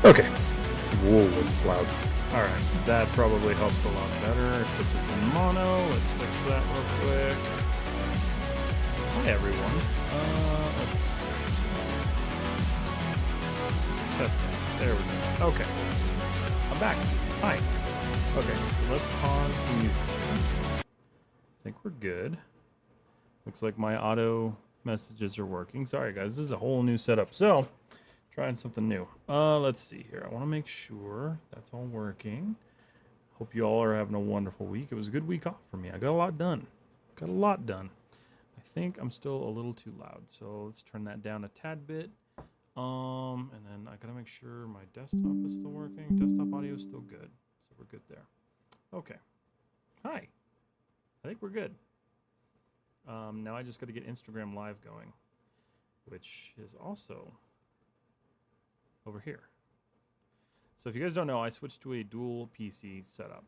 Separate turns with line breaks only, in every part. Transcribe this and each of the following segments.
Okay. Whoa, it's loud.
All right, that probably helps a lot better, except it's in mono. Let's fix that real quick. Hi, everyone. Let's testing. There we go. Okay, I'm back. Hi. Okay, so let's pause the music. I think we're good. Looks like my auto messages are working. Sorry, guys, this is a whole new setup. So, trying something new. Let's see here. I want to make sure that's all working. Hope you all are having a wonderful week. It was a good week off for me. I got a lot done. I think I'm still a little too loud, so let's turn that down a tad bit. And then I gotta make sure my desktop is still working. Desktop audio is still good, so we're good there. Okay. Hi. I think we're good. Now I just got to get Instagram Live going, which is also over here. So if you guys don't know, I switched to a dual PC setup.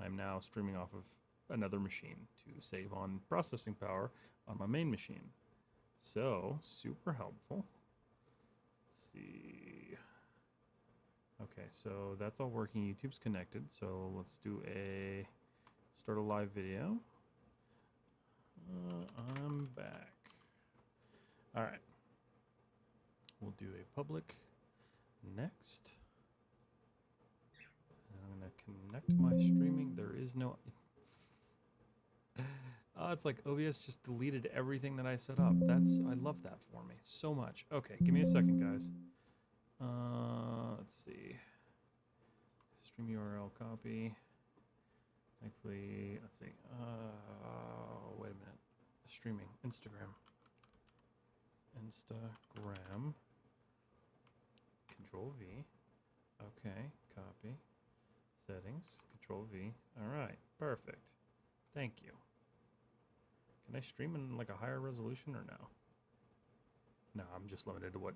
I'm now streaming off of another machine to save on processing power on my main machine. So, super helpful. Let's see. Okay, so that's all working. YouTube's connected. So let's do start a live video. I'm back. All right. We'll do a public next. I'm going to connect my streaming. There is no... it's like OBS just deleted everything that I set up. I love that for me so much. Okay, give me a second, guys. Let's see. Stream URL copy. Actually, let's see. Wait a minute. Streaming. Instagram. Control V. Okay, copy. Settings. Control V. All right, perfect. Thank you. Can I stream in like a higher resolution or no? No, I'm just limited to what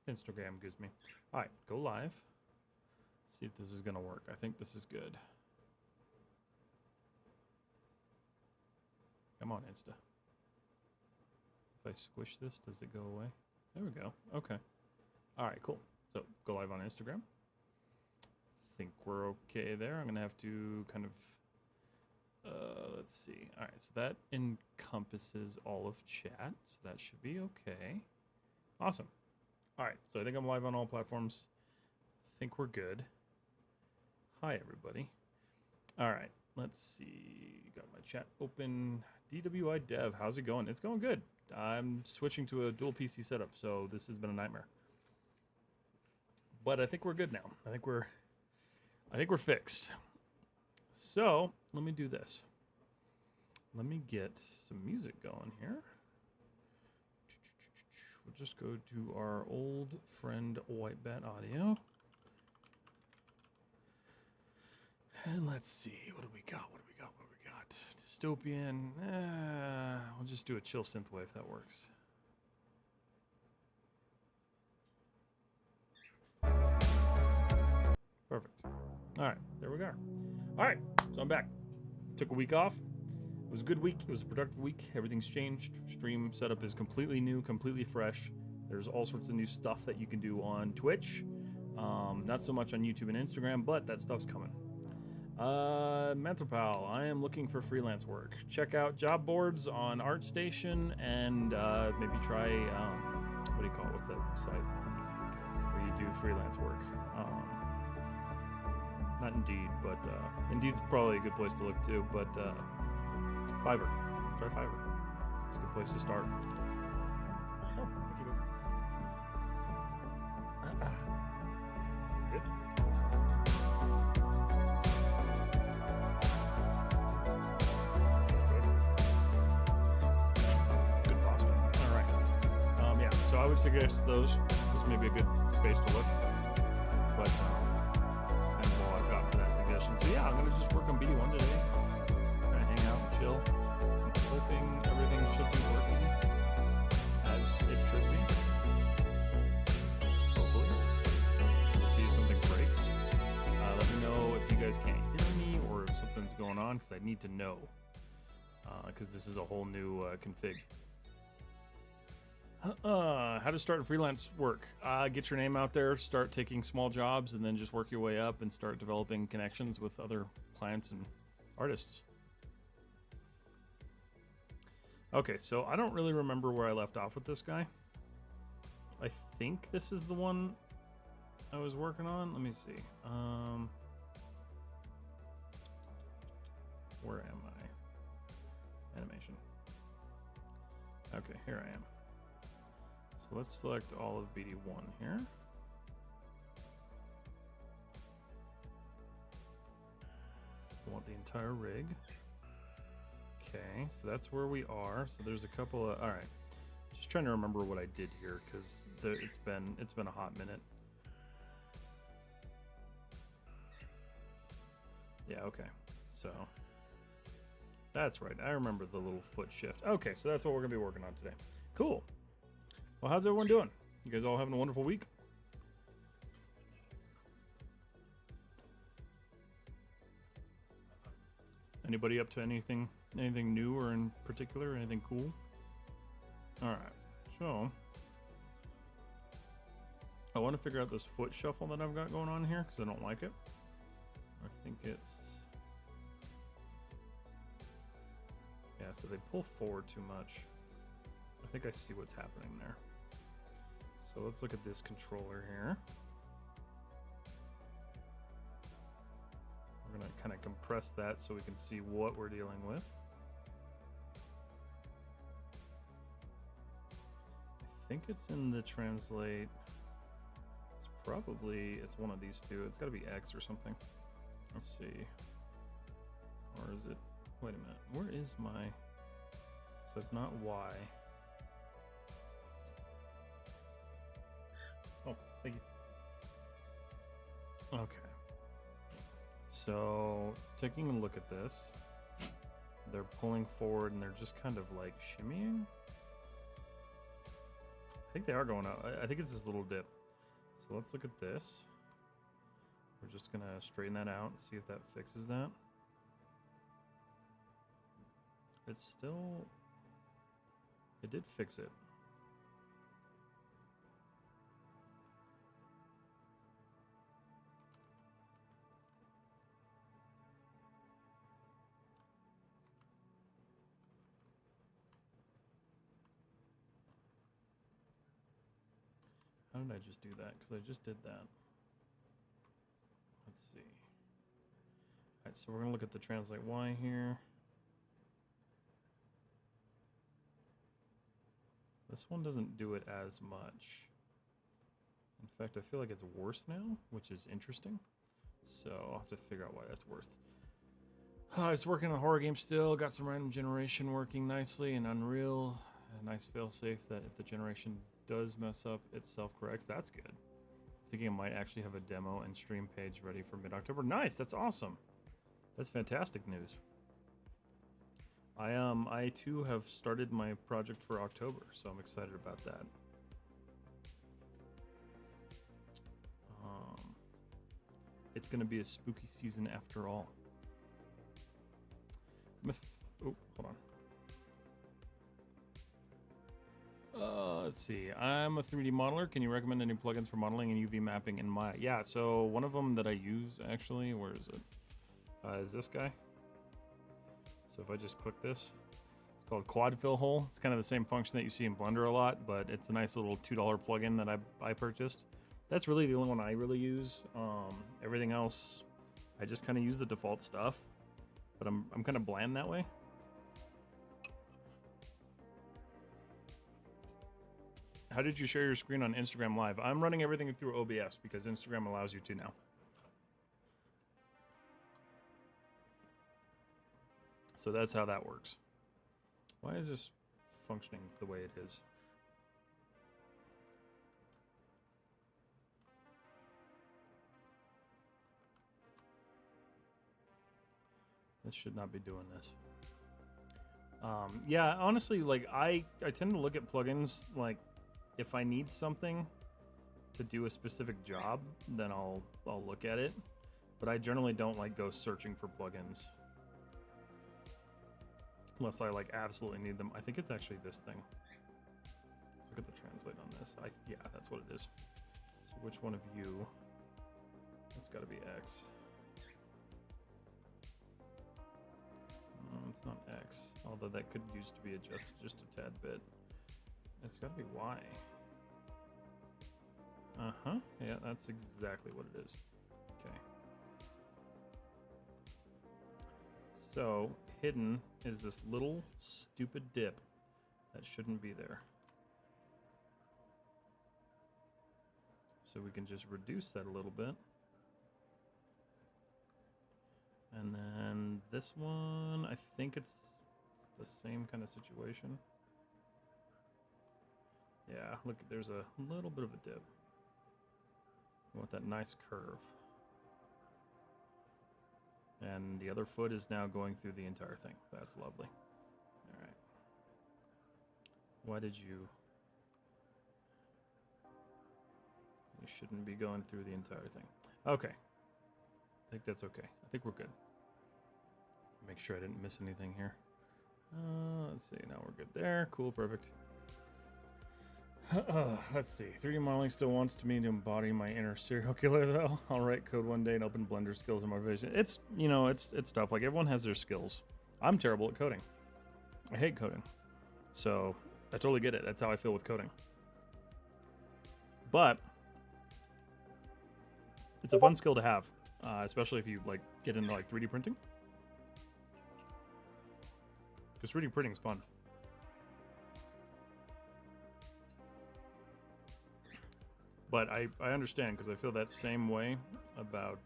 Instagram gives me. All right, go live. Let's see if this is gonna work. I think this is good. Come on, Insta. If I squish this, does it go away? There we go. Okay. All right, cool. So go live on Instagram. Think we're okay there. I'm gonna have to kind of let's see. All right, so that encompasses all of chat, so that should be okay. Awesome. All right, so I think I'm live on all platforms. Think we're good. Hi, everybody. All right, let's see. Got my chat open. DWI Dev, how's it going? It's going good. I'm switching to a dual PC setup, so this has been a nightmare. But I think we're good now. I think we're fixed. So let me do this. Let me get some music going here. We'll just go to our old friend White Bat Audio. And let's see, what do we got? Dystopian. We'll just do a chill synthwave if that works. Perfect. All right, there we go. All right, so I'm back. Took a week off. It was a good week. It was a productive week. Everything's changed. Stream setup is completely new, completely fresh. There's all sorts of new stuff that you can do on Twitch. Not so much on YouTube and Instagram, but that stuff's coming. Menthopal, I am looking for freelance work. Check out job boards on ArtStation and maybe try, what do you call it? What's that site where you do freelance work? Not Indeed, but Indeed's probably a good place to look too, but Fiverr. Try Fiverr. It's a good place to start. Oh, thank you. Is it good? Good prospect. All right. Yeah, so I would suggest those. Those may be a good space to look. But that's kind of all I've got for that suggestion. So yeah, I'm going to just work on BD-1 today. Try to hang out and chill. I'm hoping everything should be working as it should be. Hopefully. We'll see if something breaks. Let me know if you guys can't hear me or if something's going on, because I need to know. Because this is a whole new config. How to start freelance work. Get your name out there, start taking small jobs, and then just work your way up and start developing connections with other clients and artists. Okay, so I don't really remember where I left off with this guy. I think this is the one I was working on. Let me see. Where am I? Animation. Okay, here I am. So let's select all of BD-1 here. I want the entire rig. Okay, so that's where we are. So there's a couple of, all right. Just trying to remember what I did here because it's been a hot minute. Yeah, okay. So that's right. I remember the little foot shift. Okay, so that's what we're gonna be working on today. Cool. Well, how's everyone doing? You guys all having a wonderful week? Anybody up to anything new or in particular? Anything cool? All right. So I want to figure out this foot shuffle that I've got going on here because I don't like it. I think it's, yeah, so they pull forward too much. I think I see what's happening there. So let's look at this controller here. We're gonna kind of compress that so we can see what we're dealing with. I think it's in the translate. It's one of these two. It's got to be X or something. Let's see. Or is it? Wait a minute. Where is my? So it's not Y. Oh, thank you. Okay. So taking a look at this, they're pulling forward and they're just kind of like shimmying. I think they are going out. I think it's this little dip. So let's look at this. We're just gonna straighten that out and see if that fixes that. It's still, it did fix it. How did I just do that? Because I just did that. Let's see. All right, so we're gonna look at the translate Y here. This one doesn't do it as much. In fact, I feel like it's worse now, which is interesting. So I'll have to figure out why that's worse. I was working on a horror game still. Got some random generation working nicely in Unreal. A nice failsafe that if the generation does mess up, it self-corrects. That's good. Thinking I might actually have a demo and stream page ready for mid-October. Nice, that's awesome. That's fantastic news. I too have started my project for October, so I'm excited about that. It's gonna be a spooky season after all. Oh, hold on. Let's see. I'm a 3D modeler. Can you recommend any plugins for modeling and UV mapping in Maya? Yeah, so one of them that I use actually, where is it? Is this guy. So if I just click this, it's called Quad Fill Hole. It's kind of the same function that you see in Blender a lot, but it's a nice little $2 plugin that I purchased. That's really the only one I really use. Everything else, I just kind of use the default stuff, but I'm kind of bland that way. How did you share your screen on Instagram Live? I'm running everything through OBS because Instagram allows you to now. So that's how that works. Why is this functioning the way it is? This should not be doing this. Yeah, honestly, like I tend to look at plugins like if I need something to do a specific job, then I'll look at it. But I generally don't like go searching for plugins unless I like absolutely need them. I think it's actually this thing. look at the translate on this. Yeah, that's what it is. So which one of you? That's got to be X. It's not X, although that could used to be adjusted just a tad bit. It's got to be Y. Uh-huh. Yeah, that's exactly what it is. Okay. So, hidden is this little stupid dip that shouldn't be there. So we can just reduce that a little bit. And then this one, I think it's the same kind of situation. Yeah, look, there's a little bit of a dip. I want that nice curve. And the other foot is now going through the entire thing. That's lovely. All right. Why did you... You shouldn't be going through the entire thing. Okay. I think that's okay. I think we're good. Make sure I didn't miss anything here. Let's see. Now we're good there. Cool. Perfect. Let's see. 3D modeling still wants me to embody my inner serial killer, though. I'll write code one day and open Blender skills and motivation. It's, you know, it's tough. Like, everyone has their skills. I'm terrible at coding. I hate coding. So, I totally get it. That's how I feel with coding. But it's a fun skill to have, especially if you, like, get into, like, 3D printing. Because 3D printing is fun. But I understand, because I feel that same way about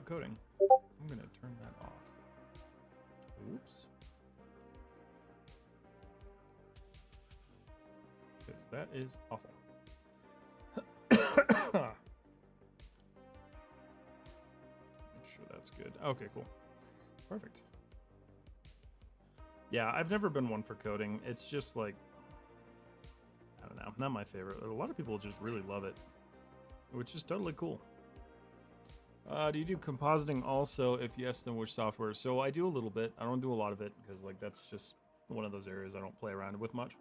coding. I'm going to turn that off. Oops. Because that is awful. Make sure that's good. Okay, cool. Perfect. Yeah, I've never been one for coding. It's just like, I don't know, not my favorite. A lot of people just really love it, which is totally cool. Do you do compositing also? If yes, then which software? So I do a little bit. I don't do a lot of it because, like, that's just one of those areas I don't play around with much.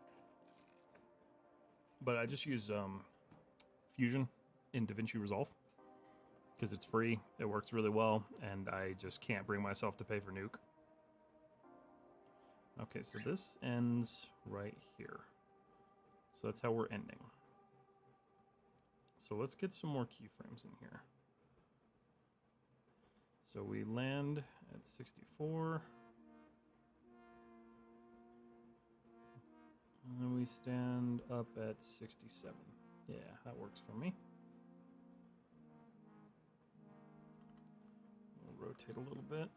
But I just use Fusion in DaVinci Resolve because it's free, it works really well, and I just can't bring myself to pay for Nuke. Okay, so this ends right here. So that's how we're ending. So let's get some more keyframes in here. So we land at 64. And then we stand up at 67. Yeah, that works for me. We'll rotate a little bit.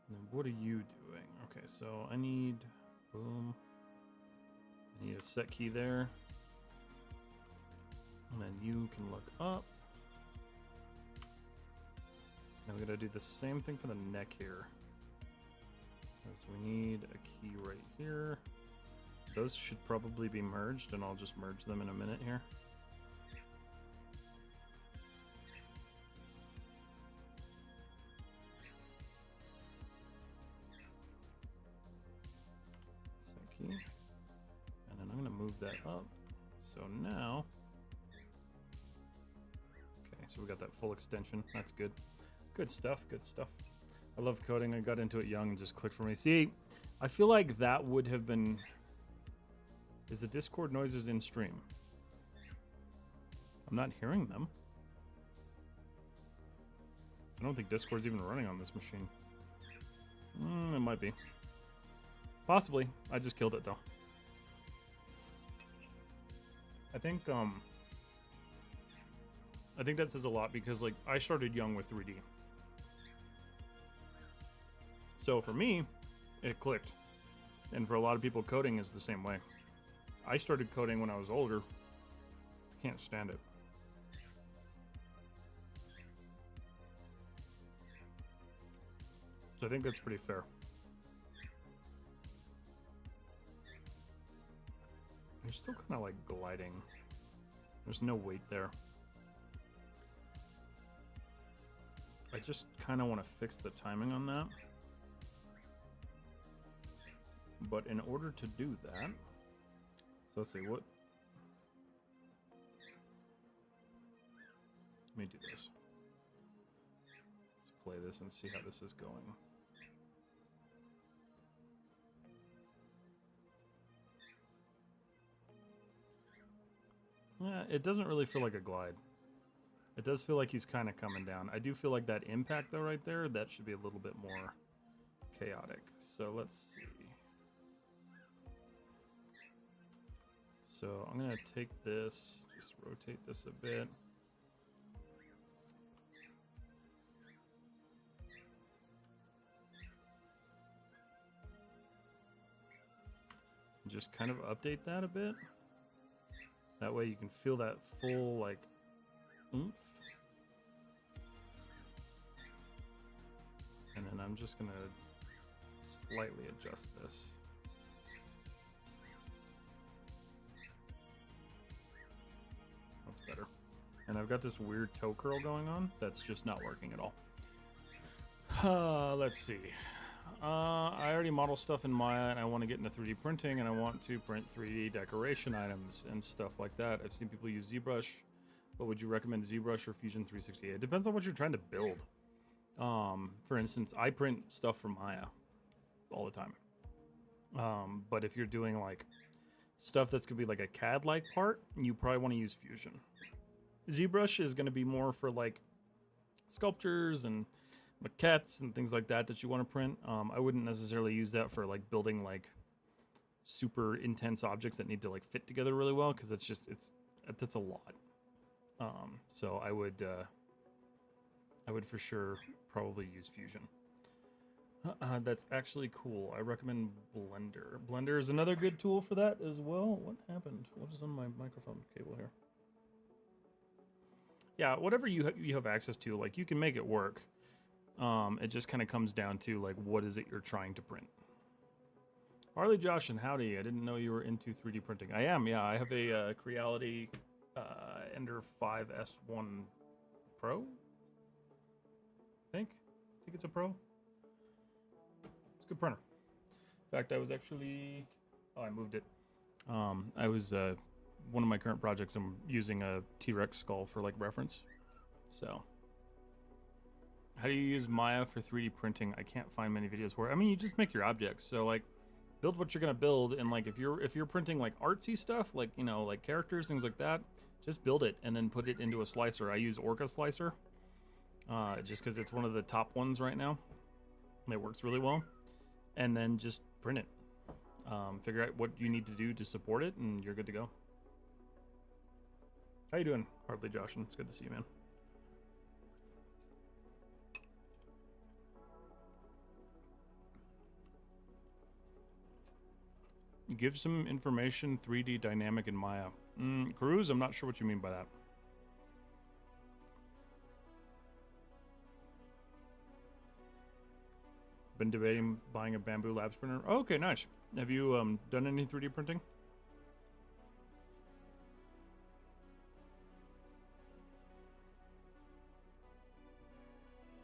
And then what are you doing? Okay, so I need, boom. I need a set key there. And then you can look up. Now we gotta do the same thing for the neck here. So we need a key right here. Those should probably be merged, and I'll just merge them in a minute here. Set key. And then I'm gonna move that up. So now, okay, so we got that full extension. That's good. Good stuff, good stuff. I love coding. I got into it young and just clicked for me. See, I feel like that would have been... Is the Discord noises in stream? I'm not hearing them. I don't think Discord's even running on this machine. It might be. Possibly. I just killed it, though. I think that says a lot because, like, I started young with 3D. So for me, it clicked. And for a lot of people, coding is the same way. I started coding when I was older. Can't stand it. So I think that's pretty fair. You're still kind of like gliding. There's no weight there. I just kind of want to fix the timing on that. But in order to do that, so let's see what. Let me do this. Let's play this and see how this is going. Yeah, it doesn't really feel like a glide. It does feel like he's kind of coming down. I do feel like that impact, though, right there, that should be a little bit more chaotic. So let's see. So I'm going to take this, just rotate this a bit. Just kind of update that a bit. That way you can feel that full, like, oomph. And then I'm just gonna slightly adjust this. That's better. And I've got this weird toe curl going on that's just not working at all. Let's see. I already model stuff in Maya, and I want to get into 3D printing, and I want to print 3D decoration items and stuff like that. I've seen people use ZBrush, but would you recommend ZBrush or Fusion 368? It depends on what you're trying to build. For instance, I print stuff from Maya all the time. But if you're doing like stuff that's gonna be like a CAD-like part, you probably want to use Fusion. ZBrush is going to be more for like sculptures and maquettes and things like that you want to print. I wouldn't necessarily use that for like building like super intense objects that need to like fit together really well, because that's a lot. So I would for sure probably use Fusion. That's actually cool. I recommend Blender. Blender is another good tool for that as well. What happened? What is on my microphone cable here? Yeah, whatever you have access to, like, you can make it work. It just kind of comes down to like, what is it you're trying to print? Harley, Josh, and howdy. I didn't know you were into 3D printing. I am, yeah. I have a Creality Ender 5S1 Pro. I think it's a Pro. It's a good printer. In fact, I was actually... Oh, I moved it. I was... one of my current projects, I'm using a T-Rex skull for like reference. So... How do you use Maya for 3D printing? I can't find many videos where... I mean, you just make your objects. So, like, build what you're going to build. And, like, if you're printing, like, artsy stuff, like, you know, like characters, things like that, just build it and then put it into a slicer. I use Orca Slicer. Just because it's one of the top ones right now. It works really well. And then just print it. Figure out what you need to do to support it, and you're good to go. How you doing, Hardly Joshin? It's good to see you, man. Give some information, 3D dynamic in Maya. Cruz, I'm not sure what you mean by that. Been debating buying a Bamboo Labs printer. Oh, okay, nice. Have you done any 3D printing?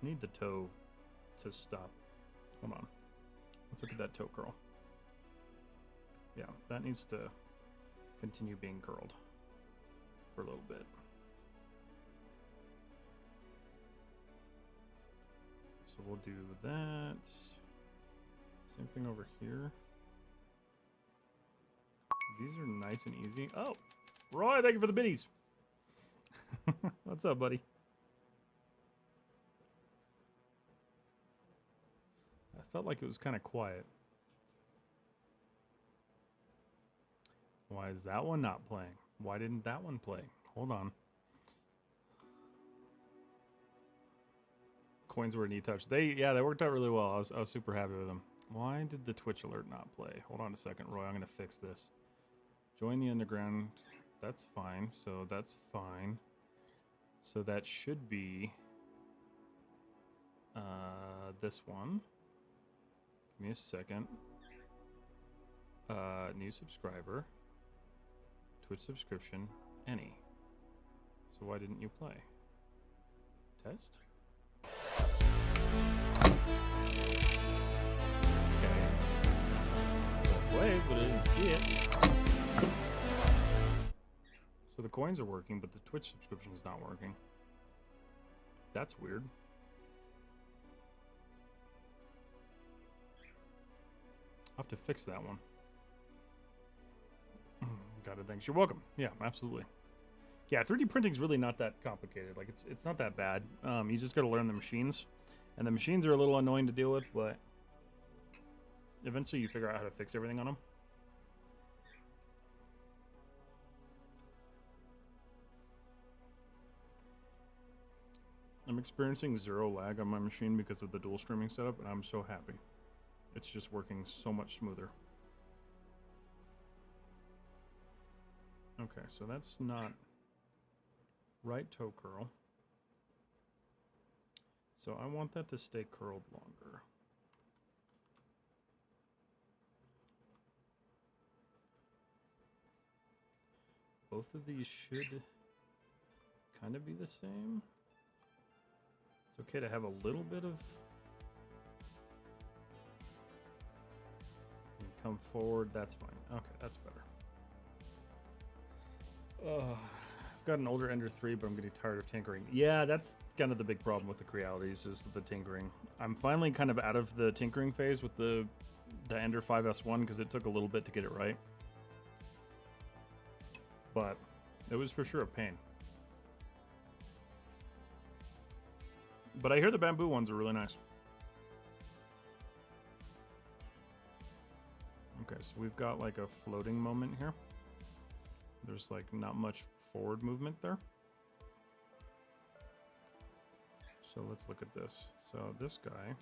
I need the toe to stop. Hold on. Let's look at that toe curl. Yeah, that needs to continue being curled for a little bit. So we'll do that. Same thing over here. These are nice and easy. Oh, Roy, thank you for the biddies. What's up, buddy? I felt like it was kind of quiet. Why is that one not playing? Why didn't that one play? Hold on. Coins were a neat touch. They worked out really well. I was super happy with them. Why did the Twitch alert not play? Hold on a second, Roy. I'm gonna fix this. Join the underground. That's fine. So that's fine. So that should be this one. Give me a second. New subscriber. Twitch subscription. Any. So why didn't you play? Test? see it. So the coins are working, but the Twitch subscription is not working. That's weird. I'll have to fix that one. Got it, thanks. You're welcome. Yeah, absolutely. Yeah, 3D printing is really not that complicated. Like, it's not that bad. You just got to learn the machines. And the machines are a little annoying to deal with, but eventually you figure out how to fix everything on them. I'm experiencing zero lag on my machine because of the dual streaming setup, and I'm so happy. It's just working so much smoother. Okay, so that's not right toe curl. So I want that to stay curled longer. Both of these should kind of be the same. It's okay to have a little bit of... Come forward, that's fine. Okay, that's better. I've got an older Ender 3, but I'm getting tired of tinkering. Yeah, that's kind of the big problem with the Crealities, is the tinkering. I'm finally kind of out of the tinkering phase with the Ender 5S1, because it took a little bit to get it right. But it was for sure a pain. But I hear the bamboo ones are really nice. Okay, so we've got like a floating moment here. There's like not much forward movement there. So let's look at this. So this guy.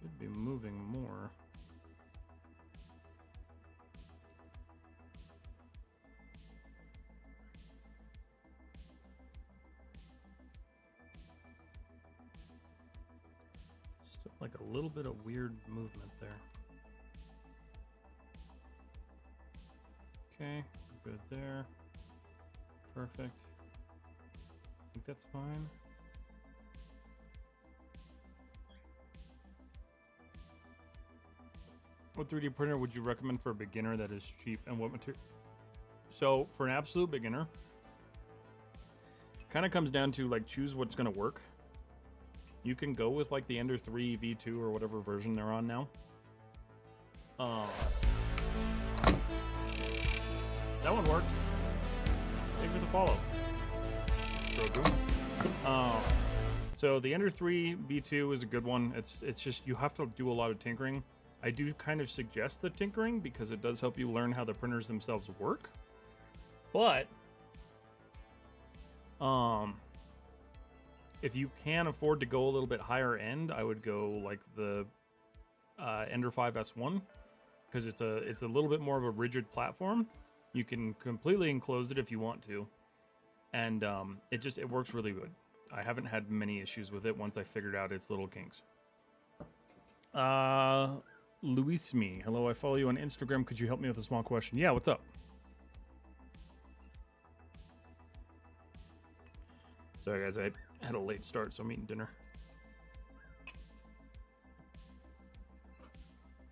Should be moving more. Still like a little bit of weird movement there. Okay, good there. Perfect. I think that's fine. What 3D printer would you recommend for a beginner that is cheap, and what material? So for an absolute beginner, kind of comes down to like choose what's going to work. You can go with like the Ender 3 V2 or whatever version they're on now. That one worked. Thank you for the follow. So the Ender 3 V2 is a good one. It's just you have to do a lot of tinkering. I do kind of suggest the tinkering because it does help you learn how the printers themselves work. But if you can afford to go a little bit higher end, I would go like the Ender 5S1 because it's a little bit more of a rigid platform. You can completely enclose it if you want to, and it works really good. I haven't had many issues with it once I figured out its little kinks. Luis Me, hello, I follow you on Instagram. Could you help me with a small question? Yeah, what's up? Sorry guys, I had a late start, so I'm eating dinner.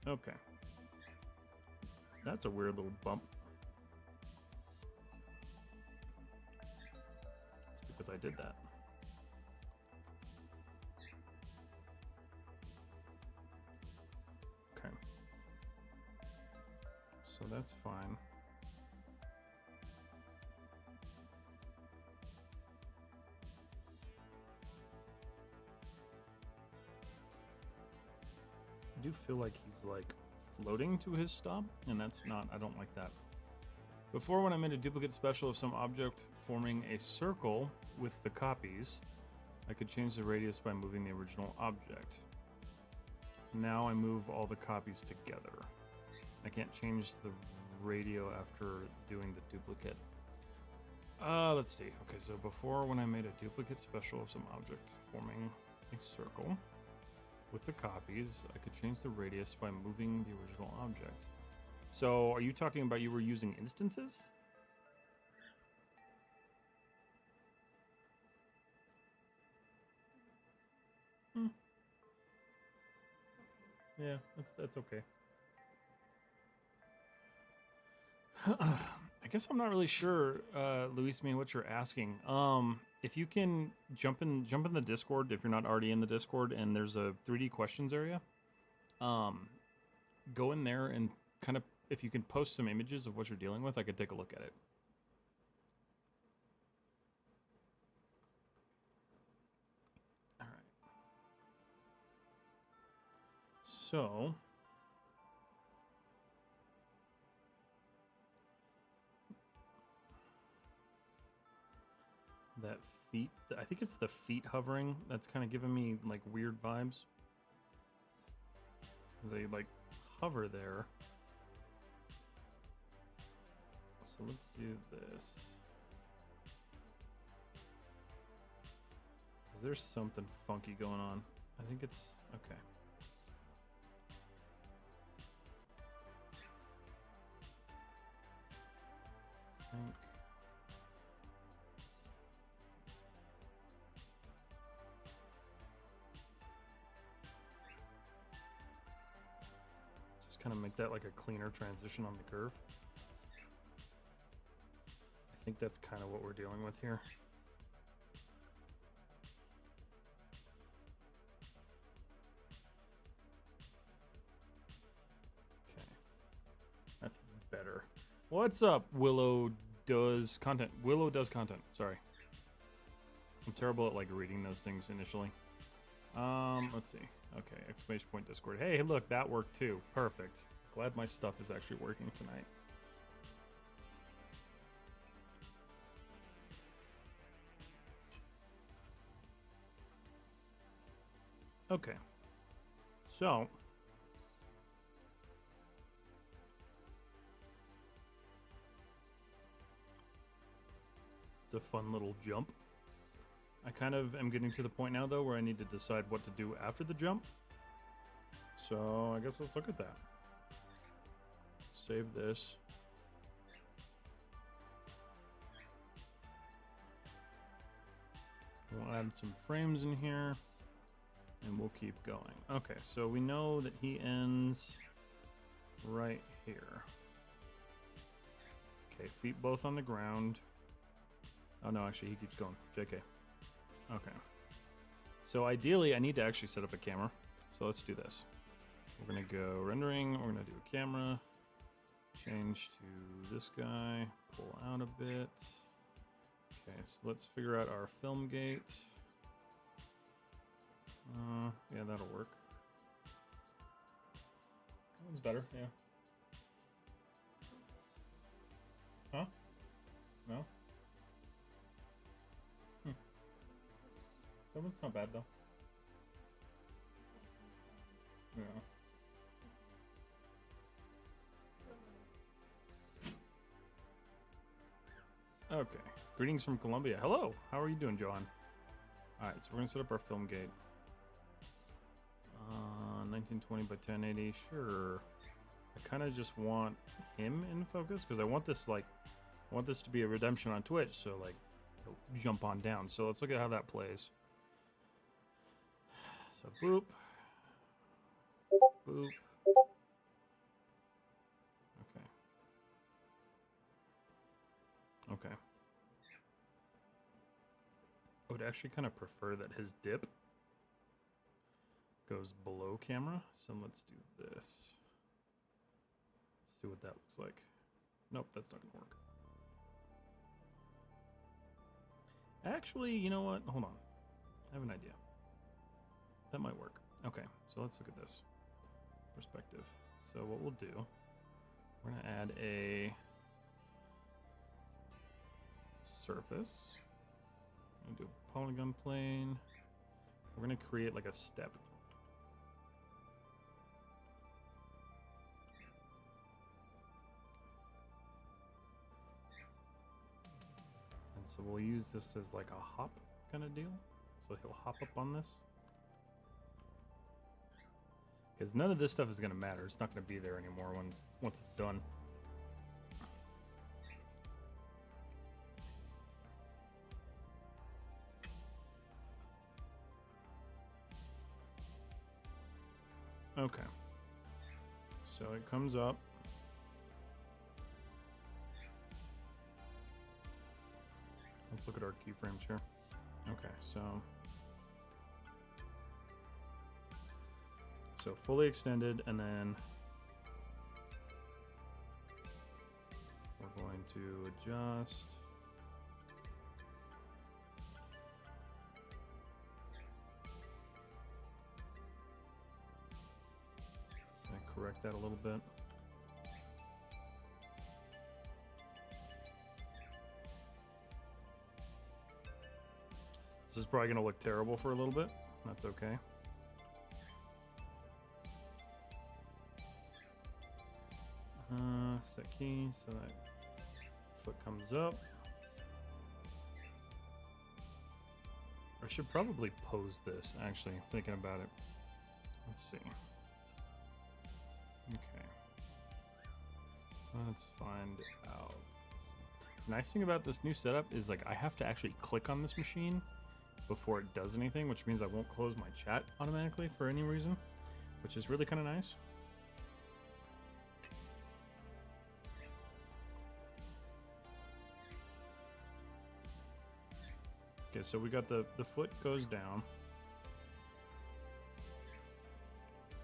Okay. That's a weird little bump. It's because I did that. Okay. So that's fine. I do feel like he's like floating to his stop, and that's not, I don't like that. Before, when I made a duplicate special of some object forming a circle with the copies, I could change the radius by moving the original object. Now I move all the copies together. I can't change the radio after doing the duplicate. Let's see. Okay, so before, when I made a duplicate special of some object forming a circle with the copies, I could change the radius by moving the original object. So are you talking about you were using instances? Hmm. Yeah, that's okay. I guess I'm not really sure, Luis, what you're asking. If you can jump in the Discord if you're not already in the Discord, and there's a 3D questions area. Go in there and kind of, if you can post some images of what you're dealing with, I could take a look at it. All right. So that feet, I think it's the feet hovering that's kind of giving me like weird vibes. They like hover there. So let's do this. Is there something funky going on? I think it's okay. I think just kind of make that like a cleaner transition on the curve. I think that's kind of what we're dealing with here. Okay, that's better. What's up, Willow does content? Willow does content. Sorry, I'm terrible at like reading those things initially. Let's see. Okay, exclamation point Discord. Hey, look, that worked too. Perfect. Glad my stuff is actually working tonight. Okay. So, it's a fun little jump. I kind of am getting to the point now, though, where I need to decide what to do after the jump. So, I guess let's look at that. Save this. We'll add some frames in here, and we'll keep going. Okay, so we know that he ends right here. Okay, feet both on the ground. Oh, no, actually, he keeps going. JK. Okay. So ideally, I need to actually set up a camera. So let's do this. We're going to go rendering. We're going to do a camera. Change to this guy. Pull out a bit. Okay, so let's figure out our film gate. Yeah, that'll work. That one's better, yeah. Huh? No? That one's not bad, though. Yeah. Okay. Greetings from Colombia. Hello. How are you doing, Johan? All right, so we're gonna set up our film gate. 1920 by 1080. Sure. I kind of just want him in focus because I want this to be a redemption on Twitch. So like, jump on down. So let's look at how that plays. So boop, boop. Okay. Okay. I would actually kind of prefer that his dip goes below camera. So let's do this. Let's see what that looks like. Nope, that's not gonna work. Actually, you know what? Hold on. I have an idea. That might work. Okay, so let's look at this. Perspective. So what we'll do, we're gonna add a surface. I'm gonna do a polygon plane. We're gonna create like a step. And so we'll use this as like a hop kind of deal. So he'll hop up on this. Because none of this stuff is going to matter. It's not going to be there anymore once it's done. Okay. So it comes up. Let's look at our keyframes here. Okay, so fully extended, and then we're going to adjust. And correct that a little bit. This is probably going to look terrible for a little bit. That's okay. Set key so that foot comes up. I should probably pose this, actually, thinking about it. Let's see. Okay. Let's find out. The nice thing about this new setup is, like, I have to actually click on this machine before it does anything, which means I won't close my chat automatically for any reason, which is really kind of nice. Okay, so we got the foot goes down.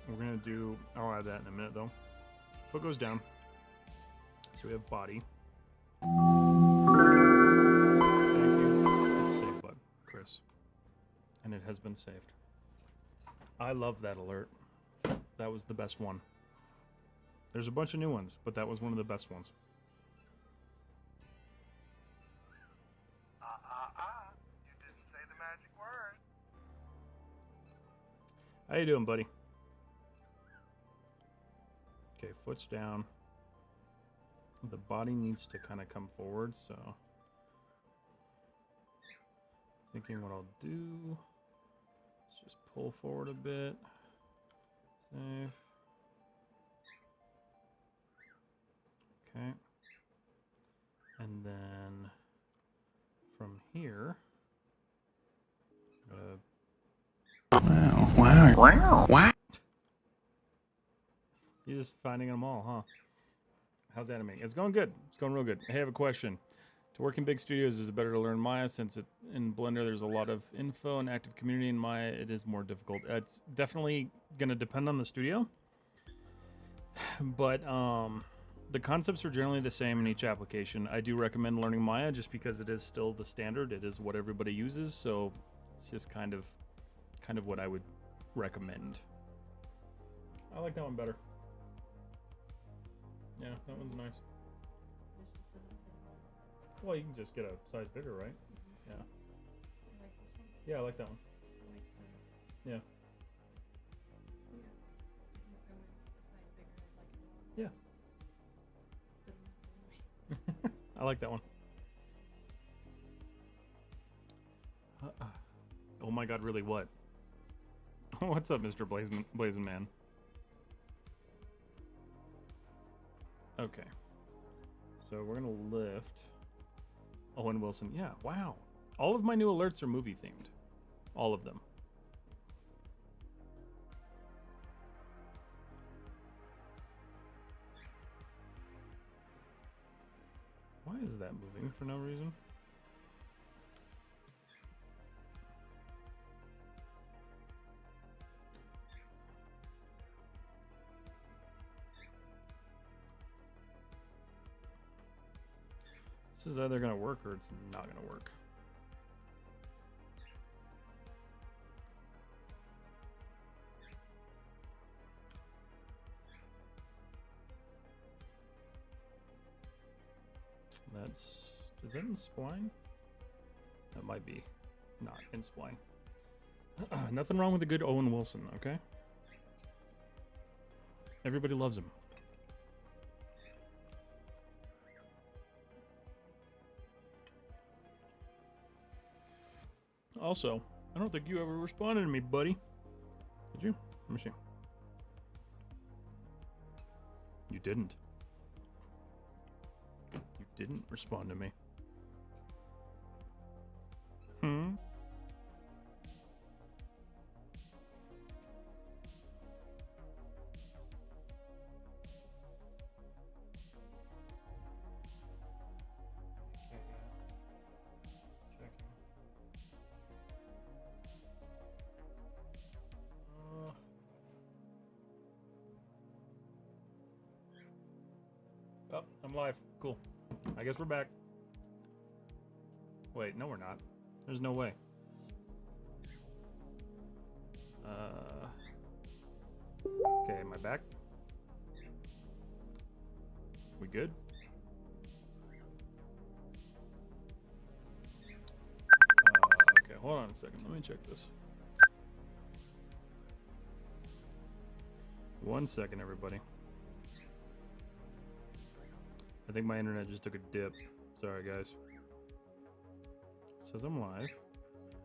We're gonna do, I'll add that in a minute though. Foot goes down. So we have body. Thank you. It's saved, bud, Chris. And it has been saved. I love that alert. That was the best one. There's a bunch of new ones, but that was one of the best ones.
You didn't say the magic word.
How you doing, buddy? Okay, foot's down. The body needs to kind of come forward, so thinking what I'll do. Let's just pull forward a bit. Save. Okay. And then from here,
Wow.
you're just finding them all, huh? How's animating? It's going good. It's going real good. Hey, I have a question. To work in big studios, is it better to learn Maya since in Blender there's a lot of info and active community? In Maya, it is more difficult. It's definitely going to depend on the studio. But the concepts are generally the same in each application. I do recommend learning Maya just because it is still the standard. It is what everybody uses, so it's just kind of what I would recommend. I like that one better. Yeah, that one's nice. Well, you can just get a size bigger, right? Yeah. Yeah, I like that one. Yeah. Yeah. I like that one. Oh my god, really, what? What's up, Mr. Blazing Man? Okay. So we're gonna lift Owen Wilson. Yeah, wow. All of my new alerts are movie themed. All of them. Why is that moving for no reason? This is either going to work or it's not going to work. Is that in spline? That might be not in spline. Nothing wrong with a good Owen Wilson, okay? Everybody loves him. Also, I don't think you ever responded to me, buddy. Did you? Let me see. You didn't. You didn't respond to me. Hmm? Oh, I'm live. Cool. I guess we're back. Wait, no we're not. There's no way. Okay, am I back? We good? Okay, hold on a second. Let me check this. 1 second, everybody. I think my internet just took a dip. Sorry, guys. It says I'm live.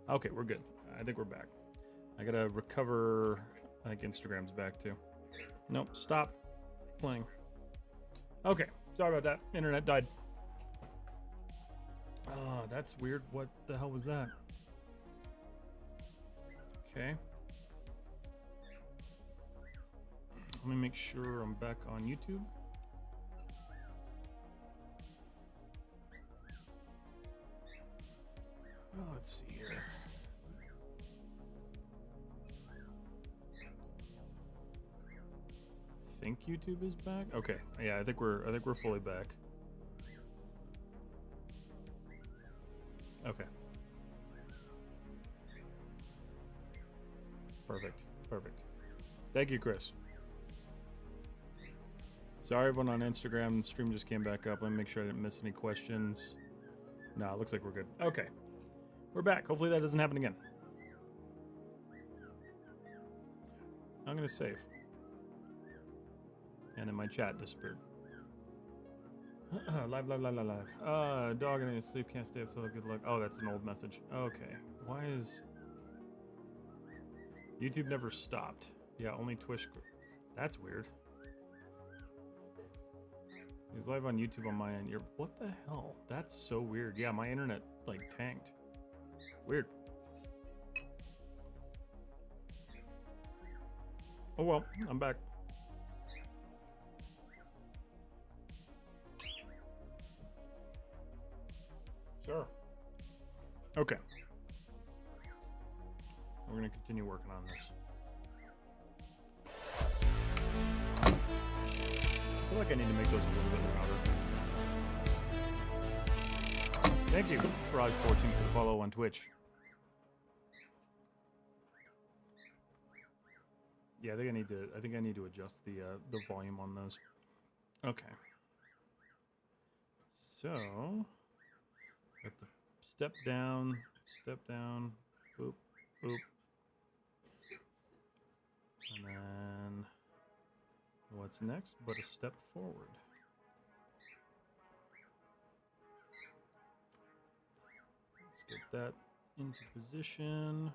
Okay, we're good. I think we're back. I gotta recover. I think Instagram's back too. Nope, stop playing. Okay, sorry about that. Internet died. Oh, that's weird. What the hell was that? Okay. Let me make sure I'm back on YouTube. Oh, let's see here. I think YouTube is back. Okay, yeah, I think we're fully back. Okay. Perfect. Perfect. Thank you, Chris. Sorry, everyone on Instagram. Stream just came back up. Let me make sure I didn't miss any questions. No, it looks like we're good. Okay. We're back. Hopefully that doesn't happen again. I'm going to save. And then my chat disappeared. Live. Dog and sleep, can't stay up till good luck. Oh, that's an old message. Okay. Why is... YouTube never stopped. Yeah, only Twitch. That's weird. He's live on YouTube on my end. What the hell? That's so weird. Yeah, my internet, like, tanked. Weird. Oh well, I'm back. Sure. Okay. We're gonna continue working on this. I feel like I need to make those a little bit louder. Thank you, Raj14, for the follow on Twitch. Yeah, I think I need to adjust the volume on those. Okay. So, got the step down, boop, boop. And then what's next but a step forward? Let's get that into position.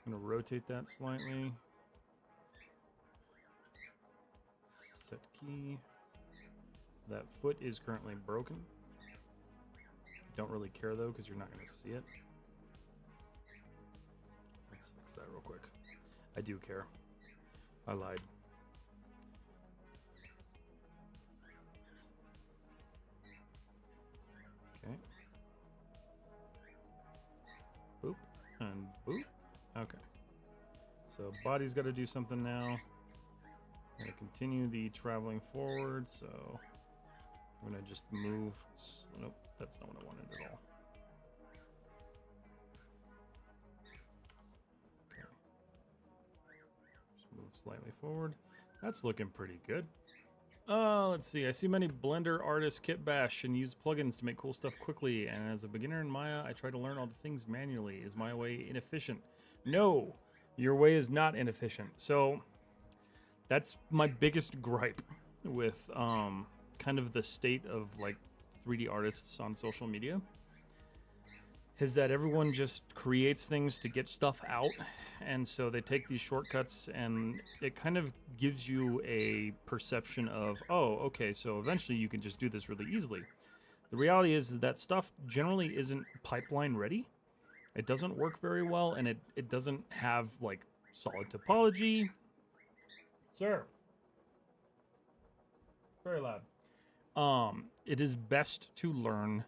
I'm going to rotate that slightly. Set key. That foot is currently broken. Don't really care though because you're not going to see it. Let's fix that real quick. I do care. I lied. Okay. Boop and boop. Okay. So body's got to do something now. I'm going to continue the traveling forward, so I'm going to just move. Nope, that's not what I wanted at all. Okay. Just move slightly forward. That's looking pretty good. Let's see. I see many Blender artists kit bash and use plugins to make cool stuff quickly. And as a beginner in Maya, I try to learn all the things manually. Is my way inefficient? No, your way is not inefficient. So that's my biggest gripe with kind of the state of like 3D artists on social media. is that everyone just creates things to get stuff out, and so they take these shortcuts, and it kind of gives you a perception of, oh, okay, so eventually you can just do this really easily. The reality is that stuff generally isn't pipeline ready. It doesn't work very well, and it doesn't have like solid topology. Sir. Very loud. It is best to learn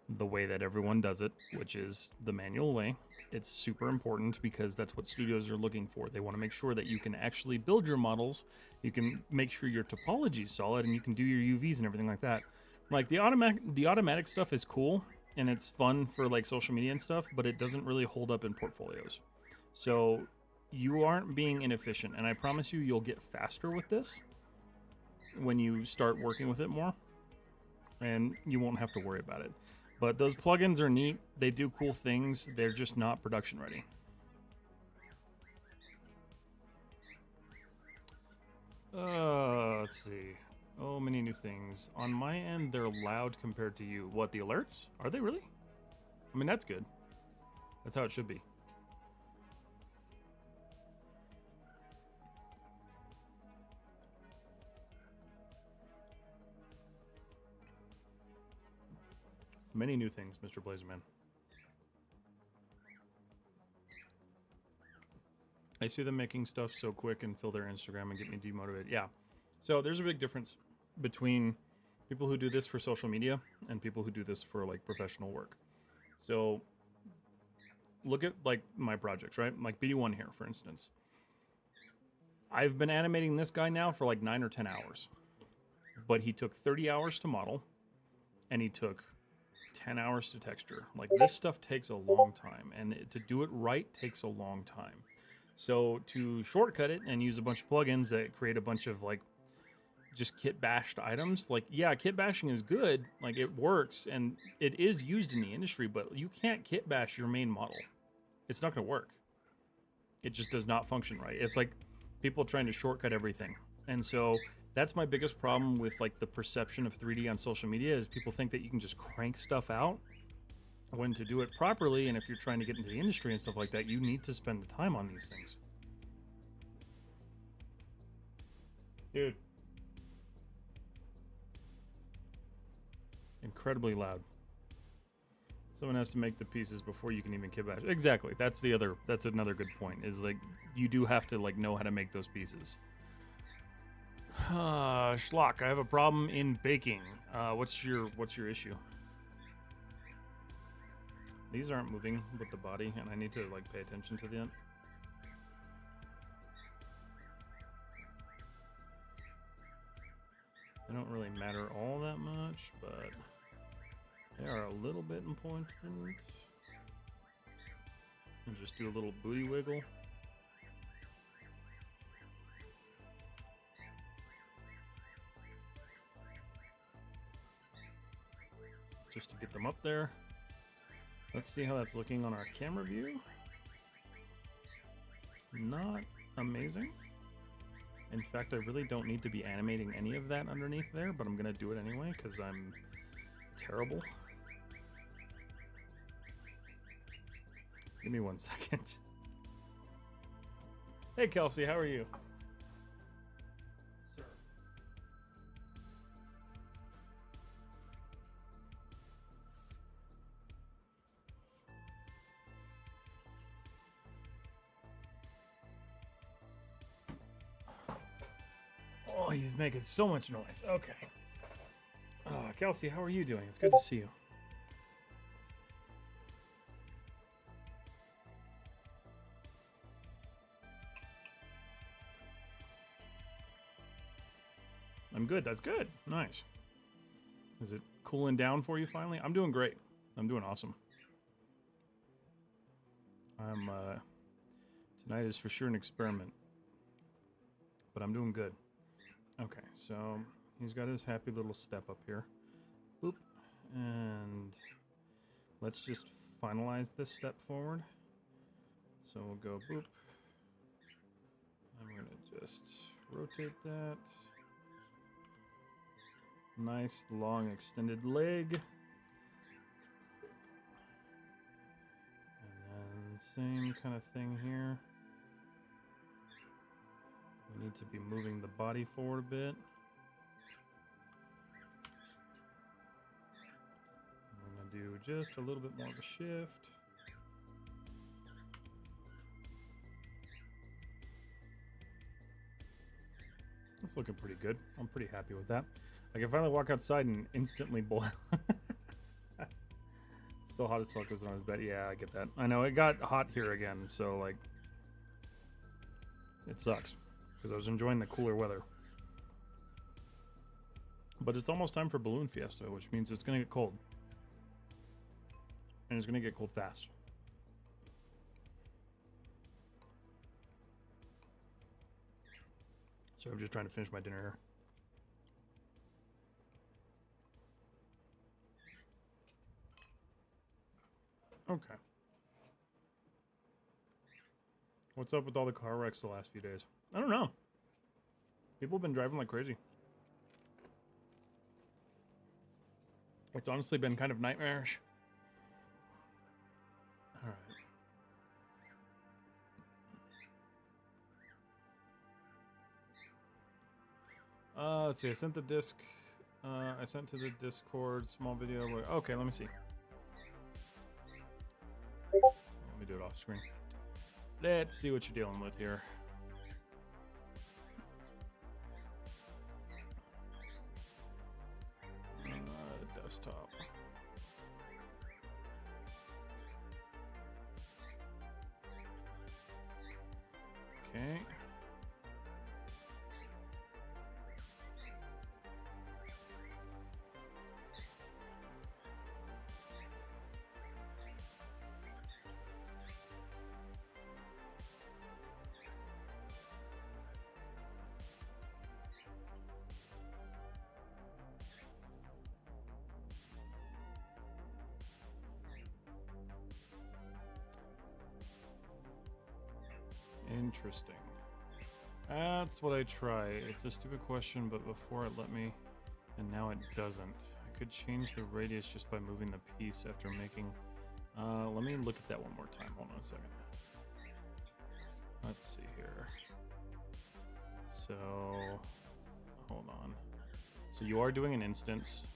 the way that everyone does it, which is the manual way. It's super important because that's what studios are looking for. They want to make sure that you can actually build your models, you can make sure your topology is solid, and you can do your UVs and everything like that. Like the automatic stuff is cool and it's fun for like social media and stuff, but it doesn't really hold up in portfolios. So you aren't being inefficient, and I promise you, you'll get faster with this when you start working with it more, and you won't have to worry about it. But those plugins are neat. They do cool things. They're just not production ready. Let's see. Oh, many new things. On my end, they're loud compared to you. What, the alerts? Are they really? I mean, that's good. That's how it should be. Many new things, Mr. Blazerman. I see them making stuff so quick and fill their Instagram and get me demotivated. Yeah. So there's a big difference between people who do this for social media and people who do this for like professional work. So look at like my projects, right? Like BD-1 here, for instance. I've been animating this guy now for like 9 or 10 hours. But he took 30 hours to model, and he took 10 hours to texture. Like, this stuff takes a long time, and to do it right takes a long time. So to shortcut it and use a bunch of plugins that create a bunch of like just kit bashed items, like, yeah, kit bashing is good, like it works and it is used in the industry, but you can't kit bash your main model. It's not going to work. It just does not function right. It's like people trying to shortcut everything. And so that's my biggest problem with like the perception of 3D on social media, is people think that you can just crank stuff out, when to do it properly, and if you're trying to get into the industry and stuff like that, you need to spend the time on these things. Dude. Incredibly loud. Someone has to make the pieces before you can even kit bash. Exactly. That's another good point, is like you do have to like know how to make those pieces. Schlock, I have a problem in baking. What's your issue? These aren't moving with the body, and I need to like pay attention to that. They don't really matter all that much, but they are a little bit important. And just do a little booty wiggle. Just to get them up there. Let's see how that's looking on our camera view. Not amazing. In fact, I really don't need to be animating any of that underneath there, but I'm gonna do it anyway because I'm terrible. Give me 1 second. Hey Kelsey, how are you? Sir. Oh, he's making so much noise. Okay. Kelsey, how are you doing? It's good to see you. I'm good. That's good. Nice. Is it cooling down for you finally? I'm doing great. I'm doing awesome. Tonight is for sure an experiment, but I'm doing good. Okay, so he's got his happy little step up here. Boop. And let's just finalize this step forward. So we'll go boop. I'm going to just rotate that. Nice long extended leg. And same kind of thing here. We need to be moving the body forward a bit. I'm going to do just a little bit more of a shift. That's looking pretty good. I'm pretty happy with that. I can finally walk outside and instantly boil. Still hot as fuck was on his bed. Yeah, I get that. I know, it got hot here again, so, like, it sucks. Because I was enjoying the cooler weather. But it's almost time for Balloon Fiesta, which means it's going to get cold. And it's going to get cold fast. So I'm just trying to finish my dinner here. Okay. What's up with all the car wrecks the last few days? I don't know. People have been driving like crazy. It's honestly been kind of nightmarish. All right. Let's see. I sent the disc. I sent to the Discord small video. Okay, let me see. Let me do it off screen. Let's see what you're dealing with here. Desktop. Okay. Interesting. That's what I try. It's a stupid question, but before it let me, and now it doesn't. I could change the radius just by moving the piece after making... let me look at that one more time. Hold on a second. Let's see here. So, hold on. So you are doing an instance.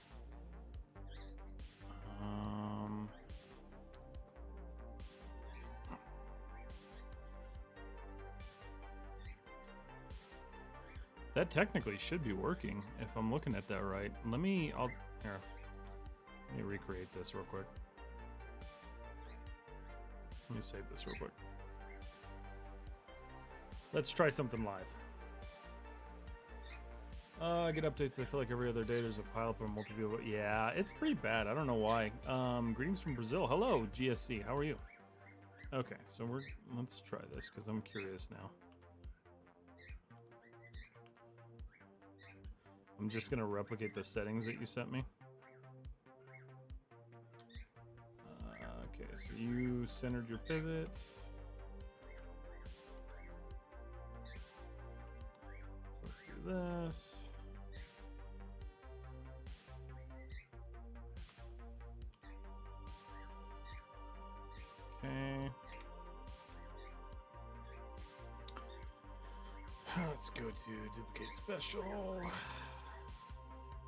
That technically should be working if I'm looking at that right. Here. Let me recreate this real quick. Let me save this real quick. Let's try something live. I get updates. I feel like every other day there's a pile up on multi-view. Yeah, it's pretty bad. I don't know why. Greetings from Brazil. Hello, GSC. How are you? Okay, so let's try this because I'm curious now. I'm just gonna replicate the settings that you sent me. Okay, so you centered your pivot. So let's do this. Okay. Let's go to duplicate special.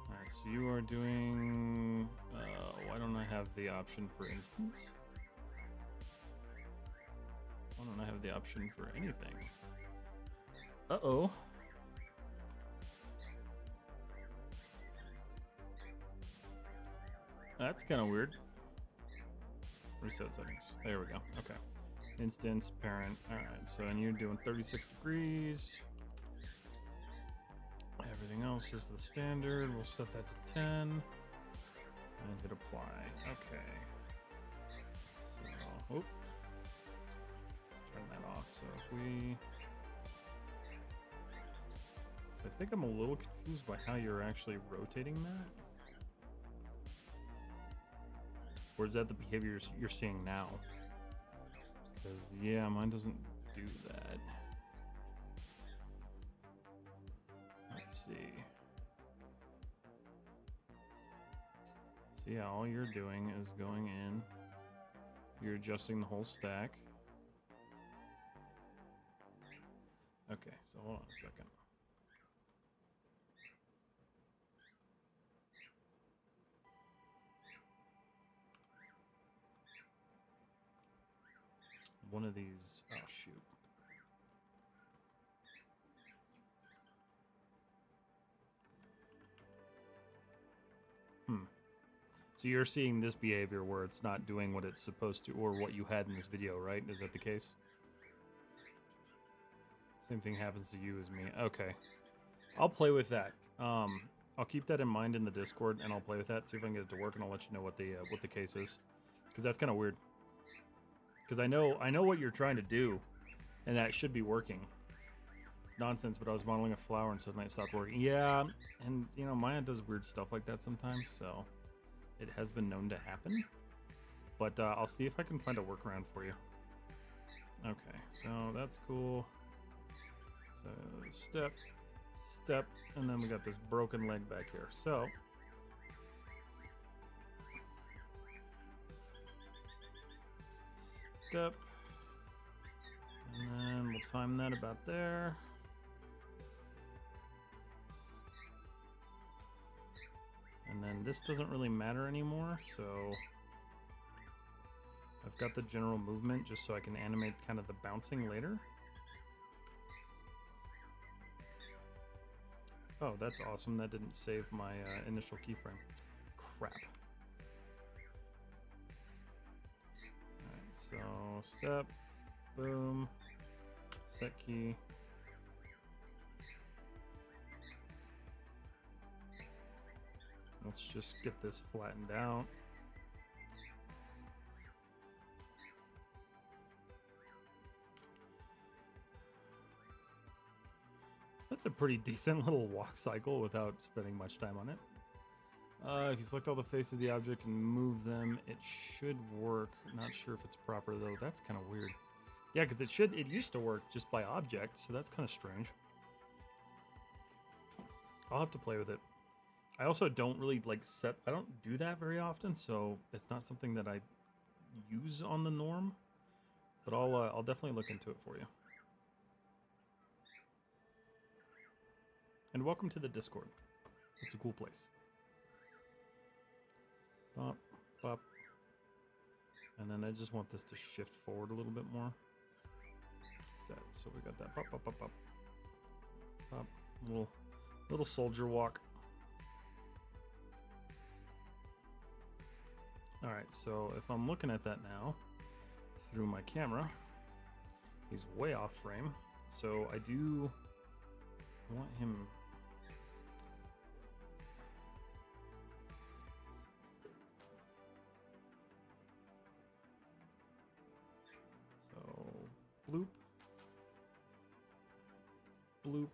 Alright, so you are doing... why don't I have the option for instance? Why don't I have the option for anything? Uh-oh. That's kind of weird. Reset settings. There we go. Okay. Instance, parent. Alright, so and you're doing 36 degrees. Everything else is the standard. We'll set that to 10 and hit apply. Okay. So, let's turn that off. So if we, so I think I'm a little confused by how you're actually rotating that. Or is that the behavior you're seeing now? Because yeah, mine doesn't do that. Let's see. So yeah, all you're doing is going in. You're adjusting the whole stack. Okay, so hold on a second. One of these, oh shoot. So you're seeing this behavior where it's not doing what it's supposed to, or what you had in this video, right? Is that the case? Same thing happens to you as me. Okay. I'll play with that. I'll keep that in mind in the Discord, and I'll play with that, see if I can get it to work, and I'll let you know what the case is. Because that's kind of weird. Because I know what you're trying to do, and that should be working. It's nonsense, but I was modeling a flower and suddenly it stopped working. Yeah, and you know, Maya does weird stuff like that sometimes, so it has been known to happen. But I'll see if I can find a workaround for you. Okay, so that's cool. So step, step, and then we got this broken leg back here. So step, and then we'll time that about there. And then this doesn't really matter anymore, so I've got the general movement just so I can animate kind of the bouncing later. Oh, that's awesome. That didn't save my initial keyframe. Crap. Alright, so step, boom, set key. Let's just get this flattened out. That's a pretty decent little walk cycle without spending much time on it. If you select all the faces of the object and move them, it should work. Not sure if it's proper though. That's kind of weird. Yeah, because it used to work just by object, so that's kind of strange. I'll have to play with it. I also don't really I don't do that very often, so it's not something that I use on the norm. But I'll definitely look into it for you. And welcome to the Discord. It's a cool place. Bop, bop. And then I just want this to shift forward a little bit more. Set. So we got that pop, pop, pop, pop. Pop. Little soldier walk. Alright, so if I'm looking at that now through my camera, he's way off frame. So I want him. So bloop. Bloop.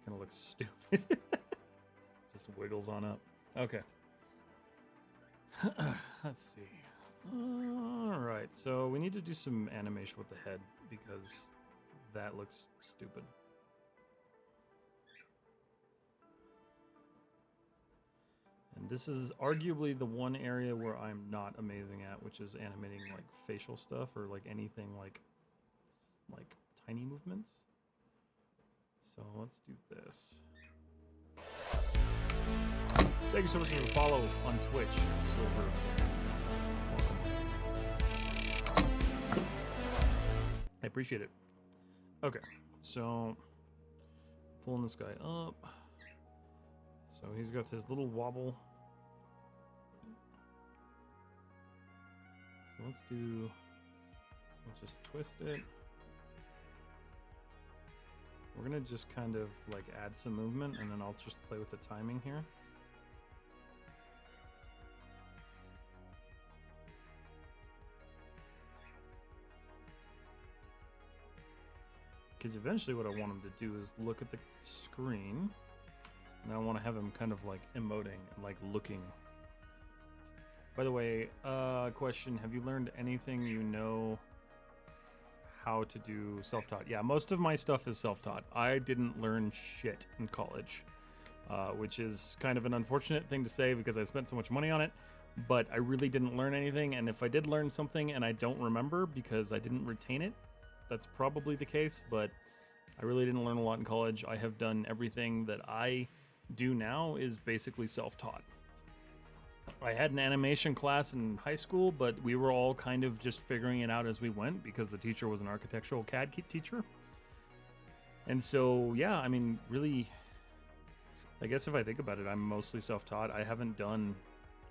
Kind of looks stupid. It just wiggles on up. Okay. Let's see. Alright, so we need to do some animation with the head because that looks stupid. And this is arguably the one area where I'm not amazing at, which is animating like facial stuff or like anything like tiny movements. So let's do this. Thank you so much for the follow on Twitch, Silver. Welcome. I appreciate it. Okay, so pulling this guy up. So he's got his little wobble. So let's just twist it. We're gonna just kind of like add some movement and then I'll just play with the timing here. Because eventually what I want him to do is look at the screen, and I want to have him kind of like emoting and like looking. By the way, question, have you learned anything you know how to do self-taught? Yeah, most of my stuff is self-taught. I didn't learn shit in college, which is kind of an unfortunate thing to say because I spent so much money on it, but I really didn't learn anything, and if I did learn something and I don't remember because I didn't retain it, that's probably the case, but I really didn't learn a lot in college. I have done everything that I do now is basically self-taught. I had an animation class in high school, but we were all kind of just figuring it out as we went because the teacher was an architectural CAD teacher. And so, yeah, I mean, really, I guess if I think about it, I'm mostly self-taught. I haven't done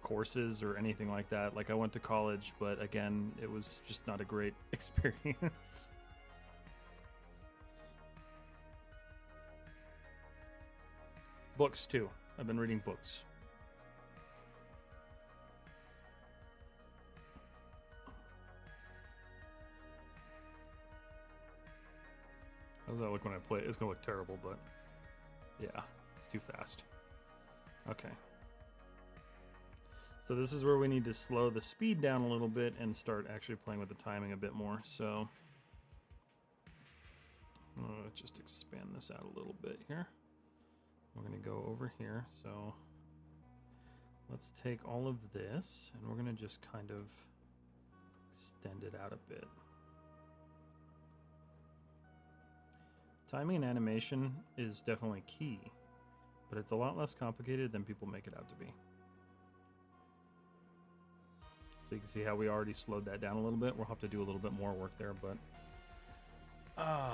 courses or anything like that. Like, I went to college, but again, it was just not a great experience. Books, too. I've been reading books. How's that look when I play it? It's gonna look terrible, but yeah, it's too fast. Okay. So this is where we need to slow the speed down a little bit and start actually playing with the timing a bit more. So let's just expand this out a little bit here. We're gonna go over here. So let's take all of this and we're gonna just kind of extend it out a bit. Timing and animation is definitely key, but it's a lot less complicated than people make it out to be. So you can see how we already slowed that down a little bit. We'll have to do a little bit more work there, but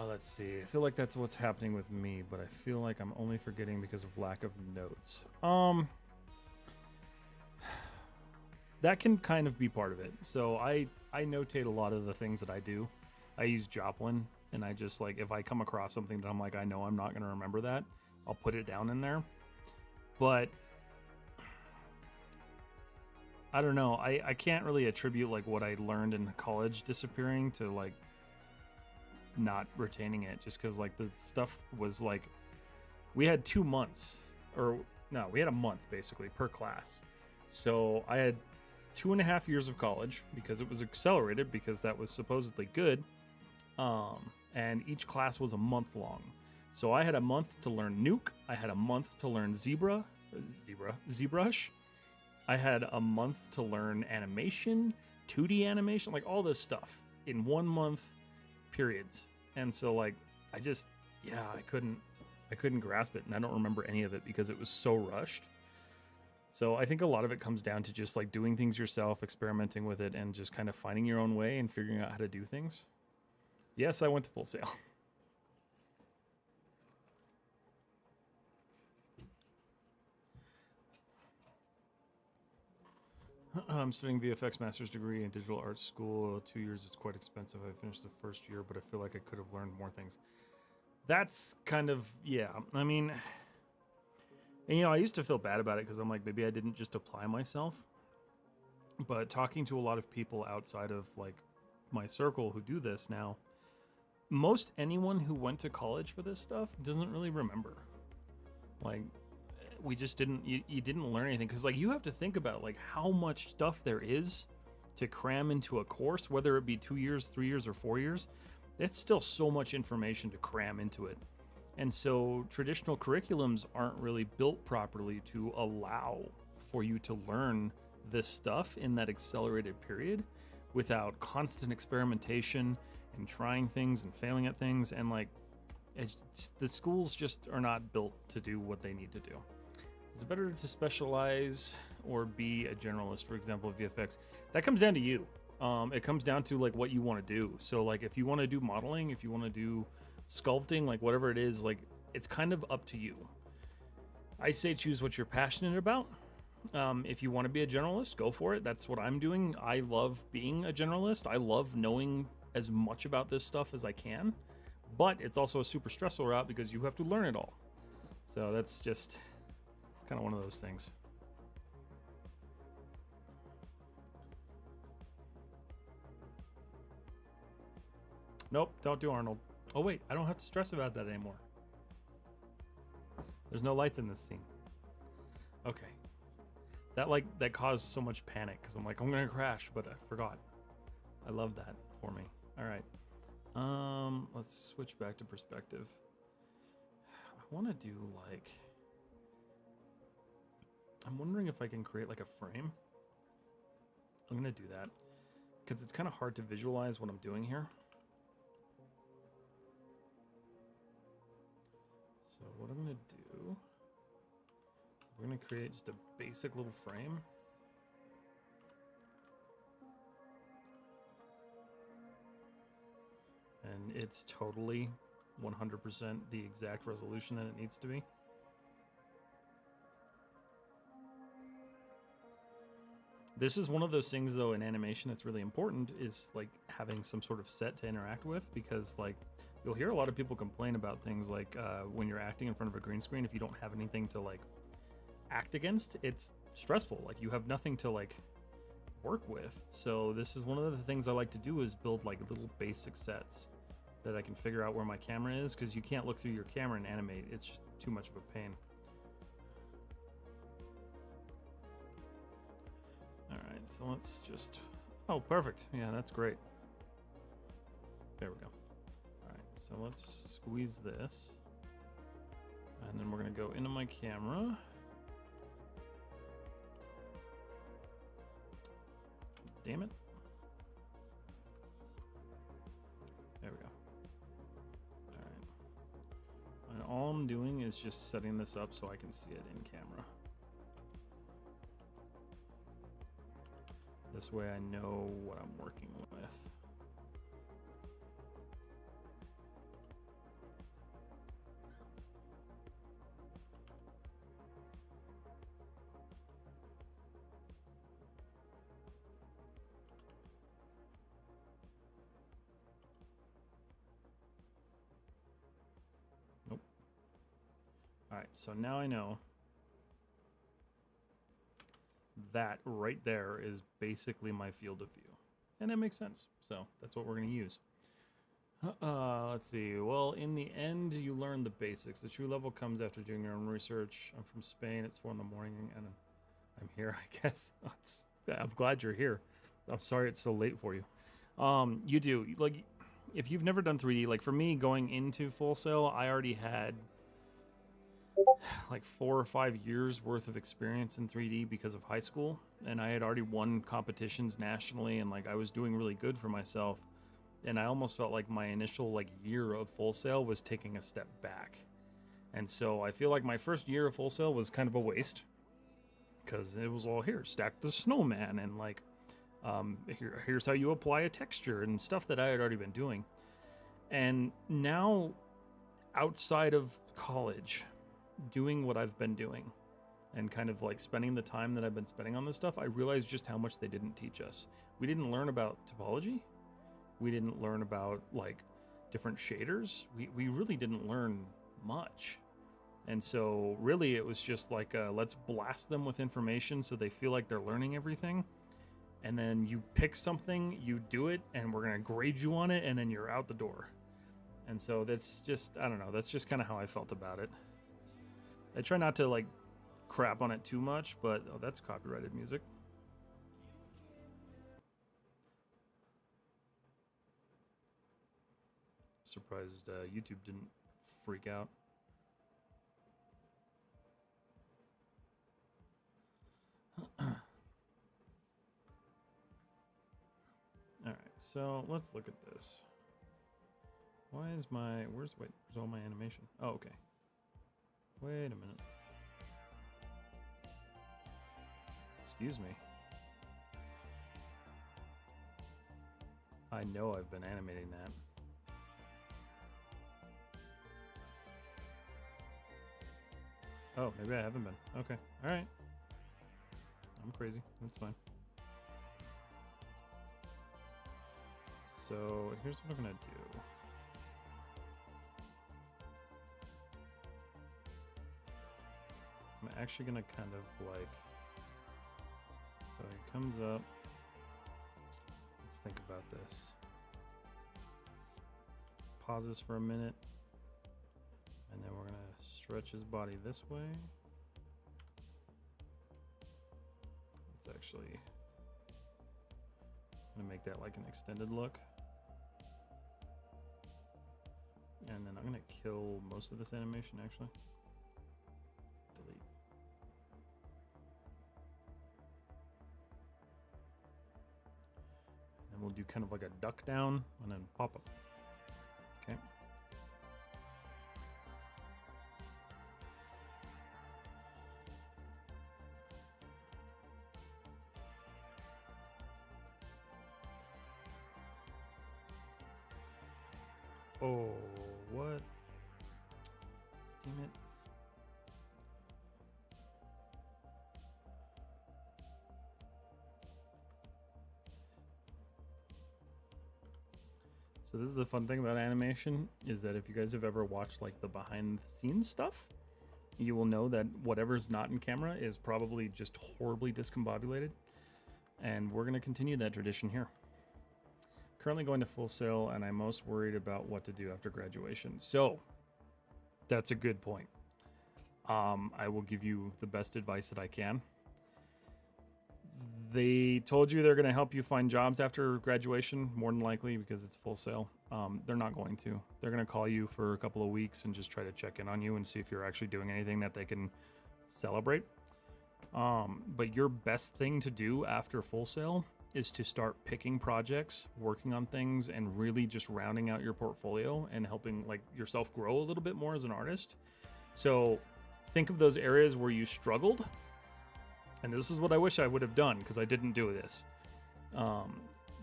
let's see. I feel like that's what's happening with me, but I feel like I'm only forgetting because of lack of notes. That can kind of be part of it. So I notate a lot of the things that I do. I use Joplin. And I just, like, if I come across something that I'm like, I know I'm not going to remember that, I'll put it down in there. But I don't know. I can't really attribute, like, what I learned in college disappearing to, like, not retaining it. Just because, like, the stuff was, like, we had 2 months. Or, no, we had a month, basically, per class. So I had 2.5 years of college because it was accelerated because that was supposedly good. And each class was a month long. So I had a month to learn Nuke. I had a month to learn ZBrush. I had a month to learn animation, 2D animation, like all this stuff in 1 month periods. And so, like, I couldn't grasp it, and I don't remember any of it because it was so rushed. So I think a lot of it comes down to just like doing things yourself, experimenting with it, and just kind of finding your own way and figuring out how to do things. Yes, I went to Full Sail. I'm studying VFX master's degree in digital arts school. 2 years is quite expensive. I finished the first year, but I feel like I could have learned more things. That's kind of, yeah. I mean, and, you know, I used to feel bad about it because I'm like, maybe I didn't just apply myself. But talking to a lot of people outside of like my circle who do this now, most anyone who went to college for this stuff doesn't really remember. Like, we just didn't, you didn't learn anything. Because, like, you have to think about, like, how much stuff there is to cram into a course, whether it be 2 years, 3 years, or 4 years. It's still so much information to cram into it. And so traditional curriculums aren't really built properly to allow for you to learn this stuff in that accelerated period without constant experimentation and trying things and failing at things. And like, the schools just are not built to do what they need to do. Is it better to specialize or be a generalist? For example, VFX, that comes down to you. It comes down to like what you want to do. So like, if you want to do modeling, if you want to do sculpting, like whatever it is, like it's kind of up to you. I say choose what you're passionate about. If you want to be a generalist, go for it. That's what I'm doing. I love being a generalist. I love knowing as much about this stuff as I can, but it's also a super stressful route because you have to learn it all. So that's just, it's kind of one of those things. Nope, don't do Arnold. Oh wait, I don't have to stress about that anymore. There's no lights in this scene. Okay. That caused so much panic because I'm like, I'm gonna crash, but I forgot. I love that for me. All right. Let's switch back to perspective. I want to do like, I'm wondering if I can create like a frame. I'm gonna do that because it's kind of hard to visualize what I'm doing here. So what I'm gonna do, we're gonna create just a basic little frame. And it's totally 100% the exact resolution that it needs to be. This is one of those things, though, in animation that's really important, is like having some sort of set to interact with, because like you'll hear a lot of people complain about things like when you're acting in front of a green screen, if you don't have anything to like act against, it's stressful. Like you have nothing to like work with. So this is one of the things I like to do, is build like little basic sets that I can figure out where my camera is, because you can't look through your camera and animate. It's just too much of a pain. Alright, so let's just... Oh, perfect. Yeah, that's great. There we go. Alright, so let's squeeze this. And then we're going to go into my camera. Damn it. There we go. Alright. And all I'm doing is just setting this up so I can see it in camera. This way I know what I'm working with. Nope. Alright, so now I know that right there is basically my field of view. And that makes sense. So that's what we're going to use. Let's see. Well, in the end, you learn the basics. The true level comes after doing your own research. I'm from Spain. It's 4 in the morning, and I'm here, I guess. I'm glad you're here. I'm sorry it's so late for you. You do. Like, if you've never done 3D, like for me, going into Full Sail, I already had like 4 or 5 years worth of experience in 3D because of high school, and I had already won competitions nationally, and like I was doing really good for myself, and I almost felt like my initial like year of Full Sail was taking a step back. And so I feel like my first year of Full Sail was kind of a waste, because it was all here, stack the snowman, and like here's how you apply a texture and stuff that I had already been doing. And now, outside of college, doing what I've been doing and kind of like spending the time that I've been spending on this stuff, I realized just how much they didn't teach us. We didn't learn about topology. We didn't learn about like different shaders. We really didn't learn much. And so really it was just like, let's blast them with information so they feel like they're learning everything. And then you pick something, you do it, and we're going to grade you on it, and then you're out the door. And so that's just, I don't know, that's just kind of how I felt about it. I try not to like crap on it too much, but oh, that's copyrighted music. Surprised YouTube didn't freak out. All right, so let's look at this. Why is my, where's all my animation? Oh, okay. Wait a minute. Excuse me. I know I've been animating that. Oh, maybe I haven't been. Okay, alright. I'm crazy. That's fine. So, here's what I'm gonna do. I'm actually gonna kind of like, so he comes up, let's think about this. Pause this for a minute, and then we're gonna stretch his body this way. Let's actually, I'm gonna make that like an extended look. And then I'm gonna kill most of this animation actually. Delete. And we'll do kind of like a duck down and then pop up. Okay. Oh, what? Damn it. So this is the fun thing about animation, is that if you guys have ever watched like the behind the scenes stuff, you will know that whatever's not in camera is probably just horribly discombobulated. And we're going to continue that tradition here. Currently going to Full Sail, and I'm most worried about what to do after graduation. So that's a good point. I will give you the best advice that I can. They told you they're going to help you find jobs after graduation, more than likely, because it's Full Sail. They're not going to. They're going to call you for a couple of weeks and just try to check in on you and see if you're actually doing anything that they can celebrate. But your best thing to do after Full Sail is to start picking projects, working on things, and really just rounding out your portfolio and helping like yourself grow a little bit more as an artist. So think of those areas where you struggled. And this is what I wish I would have done, because I didn't do this.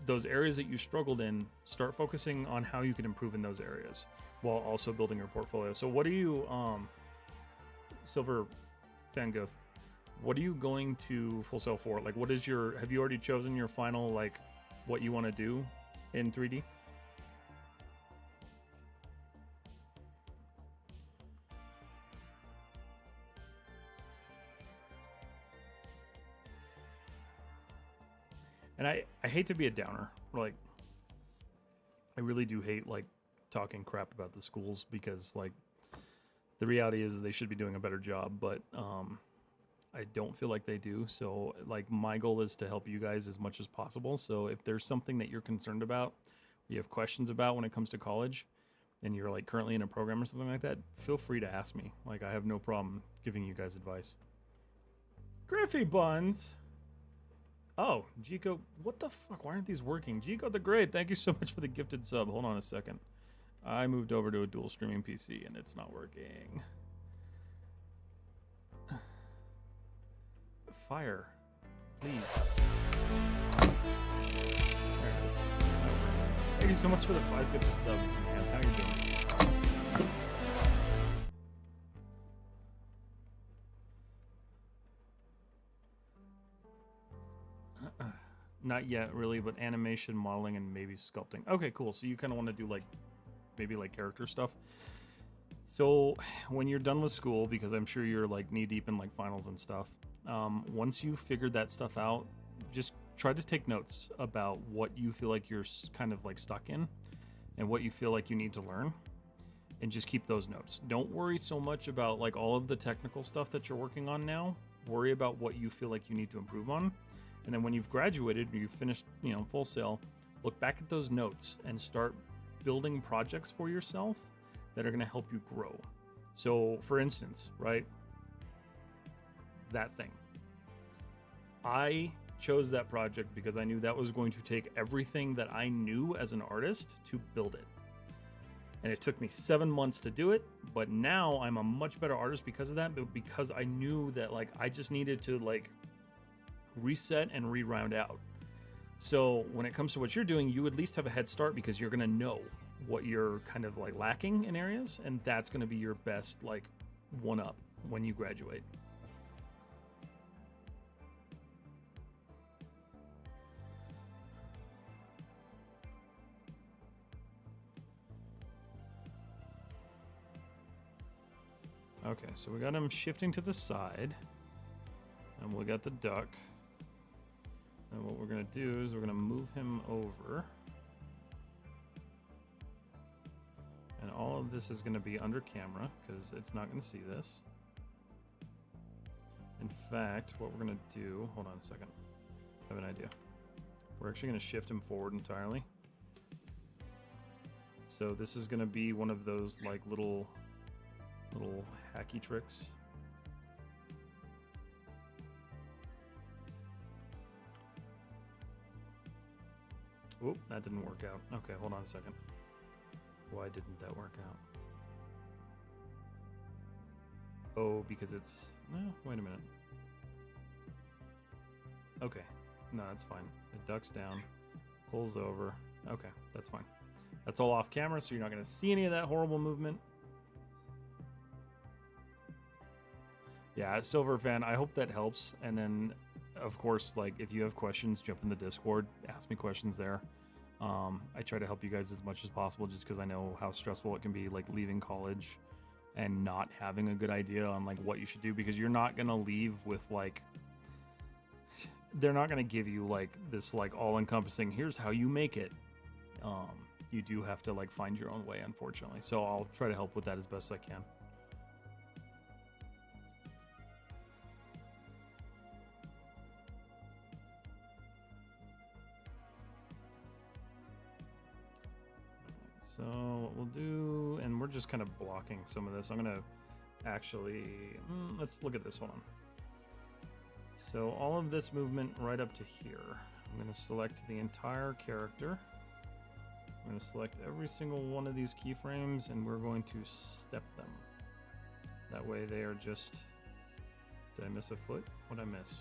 Those areas that you struggled in, start focusing on how you can improve in those areas while also building your portfolio. So what are you, Silver Fangoof, what are you going to Full Sail for? Like, what is your, have you already chosen your final, like, what you want to do in 3D? And I hate to be a downer. Like, I really do hate, like, talking crap about the schools, because, like, the reality is they should be doing a better job, but I don't feel like they do. So, like, my goal is to help you guys as much as possible. So if there's something that you're concerned about, you have questions about when it comes to college, and you're, like, currently in a program or something like that, feel free to ask me. Like, I have no problem giving you guys advice. Griffey Buns! Oh, Gico, what the fuck? Why aren't these working? Gico the Great, thank you so much for the gifted sub. Hold on a second. I moved over to a dual streaming PC and it's not working. Fire, please. There it is. Thank you so much for the 5 gifted subs, man. How you doing? Not yet, really, but animation, modeling, and maybe sculpting. Okay, cool. So you kind of want to do, like, maybe, like, character stuff. So when you're done with school, because I'm sure you're, like, knee-deep in, like, finals and stuff, once you figured that stuff out, just try to take notes about what you feel like you're kind of, like, stuck in and what you feel like you need to learn, and just keep those notes. Don't worry so much about, like, all of the technical stuff that you're working on now. Worry about what you feel like you need to improve on. And then when you've graduated or you've finished, you know, Full Sail, look back at those notes and start building projects for yourself that are going to help you grow. So, for instance, right, that thing. I chose that project because I knew that was going to take everything that I knew as an artist to build it. And it took me 7 months to do it, but now I'm a much better artist because of that, but because I knew that, like, I just needed to, like, reset and re-round out. So when it comes to what you're doing, you at least have a head start because you're going to know what you're kind of, like, lacking in areas, and that's going to be your best, like, one up when you graduate. Okay, so we got him shifting to the side, and we got the duck. And what we're going to do is we're going to move him over. And all of this is going to be under camera because it's not going to see this. In fact, what we're going to do, hold on a second. I have an idea. We're actually going to shift him forward entirely. So this is going to be one of those, like, little hacky tricks. Oop, that didn't work out. Okay, hold on a second. Why didn't that work out? Oh, because it's... No, wait a minute. Okay. No, that's fine. It ducks down, pulls over. Okay, that's fine. That's all off camera, so you're not going to see any of that horrible movement. Yeah, Silver Fan, I hope that helps. And then, of course, like, if you have questions, jump in the Discord, ask me questions there. I try to help you guys as much as possible just because I know how stressful it can be, like, leaving college and not having a good idea on, like, what you should do, because you're not going to leave with, like, they're not going to give you, like, this, like, all-encompassing, here's how you make it. You do have to, like, find your own way, unfortunately. So I'll try to help with that as best I can. So what we'll do, and we're just kind of blocking some of this. I'm going to actually, let's look at this one. So all of this movement right up to here. I'm going to select the entire character. I'm going to select every single one of these keyframes, and we're going to step them. That way they are just... Did I miss a foot? What did I miss?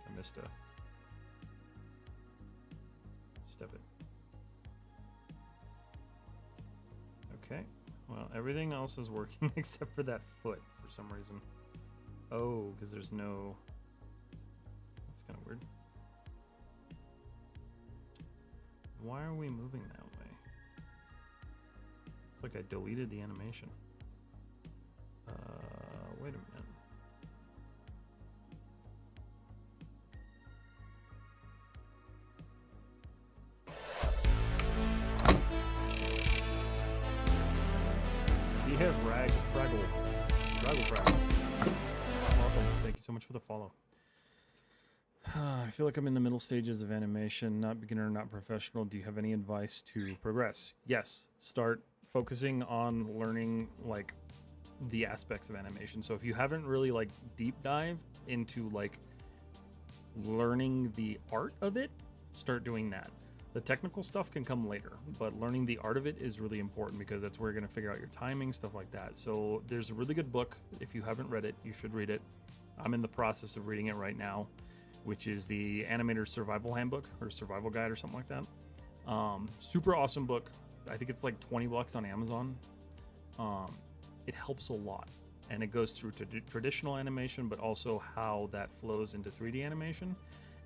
I missed a... Step it. Okay. Well, everything else is working except for that foot for some reason. Oh, because there's no... That's kind of weird. Why are we moving that way? It's like I deleted the animation. Wait a minute. We have Fraggle. Welcome. Thank you so much for the follow. I feel like I'm in the middle stages of animation, not beginner, not professional. Do you have any advice to progress? Yes. Start focusing on learning, like, the aspects of animation. So if you haven't really, like, deep dived into, like, learning the art of it, start doing that. The technical stuff can come later, but learning the art of it is really important because that's where you're going to figure out your timing, stuff like that. So there's a really good book. If you haven't read it, you should read it. I'm in the process of reading it right now, which is the Animator Survival Handbook or Survival Guide or something like that. Super awesome book. I think it's like $20 on Amazon. It helps a lot. And it goes through traditional animation, but also how that flows into 3D animation.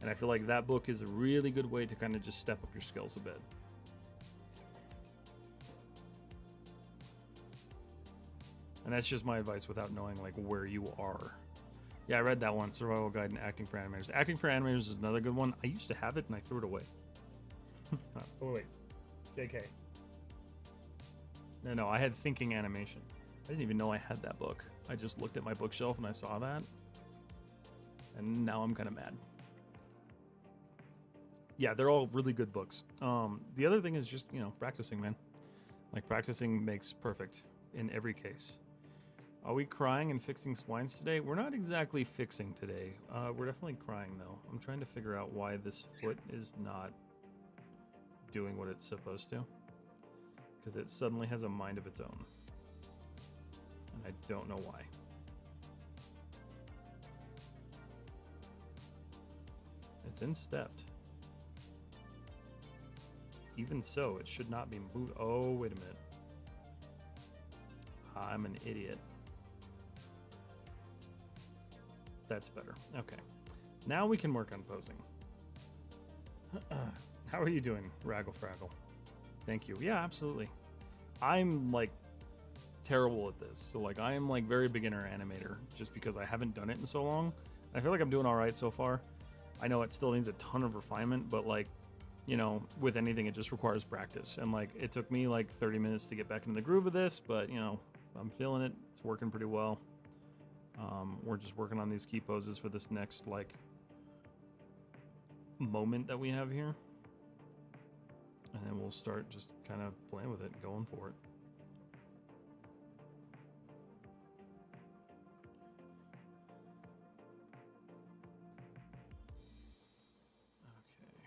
And I feel like that book is a really good way to kind of just step up your skills a bit. And that's just my advice without knowing, like, where you are. Yeah, I read that one, Survival Guide and Acting for Animators. Acting for Animators is another good one. I used to have it and I threw it away. Oh, wait. JK. No, I had Thinking Animation. I didn't even know I had that book. I just looked at my bookshelf and I saw that. And now I'm kind of mad. Yeah, they're all really good books. The other thing is just, practicing, man. Like, practicing makes perfect in every case. Are we crying and fixing splines today? We're not exactly fixing today. We're definitely crying, though. I'm trying to figure out why this foot is not doing what it's supposed to. Because it suddenly has a mind of its own. And I don't know why. It's instepped. Even so, it should not be moved. Oh, wait a minute. I'm an idiot. That's better. Okay. Now we can work on posing. How are you doing, Raggle Fraggle? Thank you. Yeah, absolutely. I'm, like, terrible at this. So, like, I am, like, very beginner animator just because I haven't done it in so long. I feel like I'm doing all right so far. I know it still needs a ton of refinement, but, like, with anything, it just requires practice. And, like, it took me, like, 30 minutes to get back into the groove of this, but, I'm feeling it. It's working pretty well. We're just working on these key poses for this next, like, moment that we have here. And then we'll start just kind of playing with it and going for it. Okay.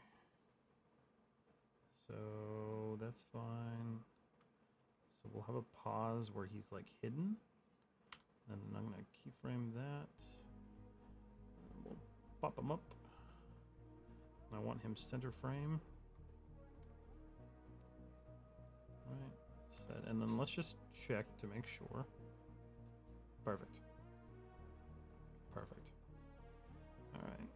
So that's fine. So we'll have a pause where he's, like, hidden. And I'm going to keyframe that. And we'll pop him up. And I want him center frame. Let's just check to make sure. Perfect. Perfect. All right.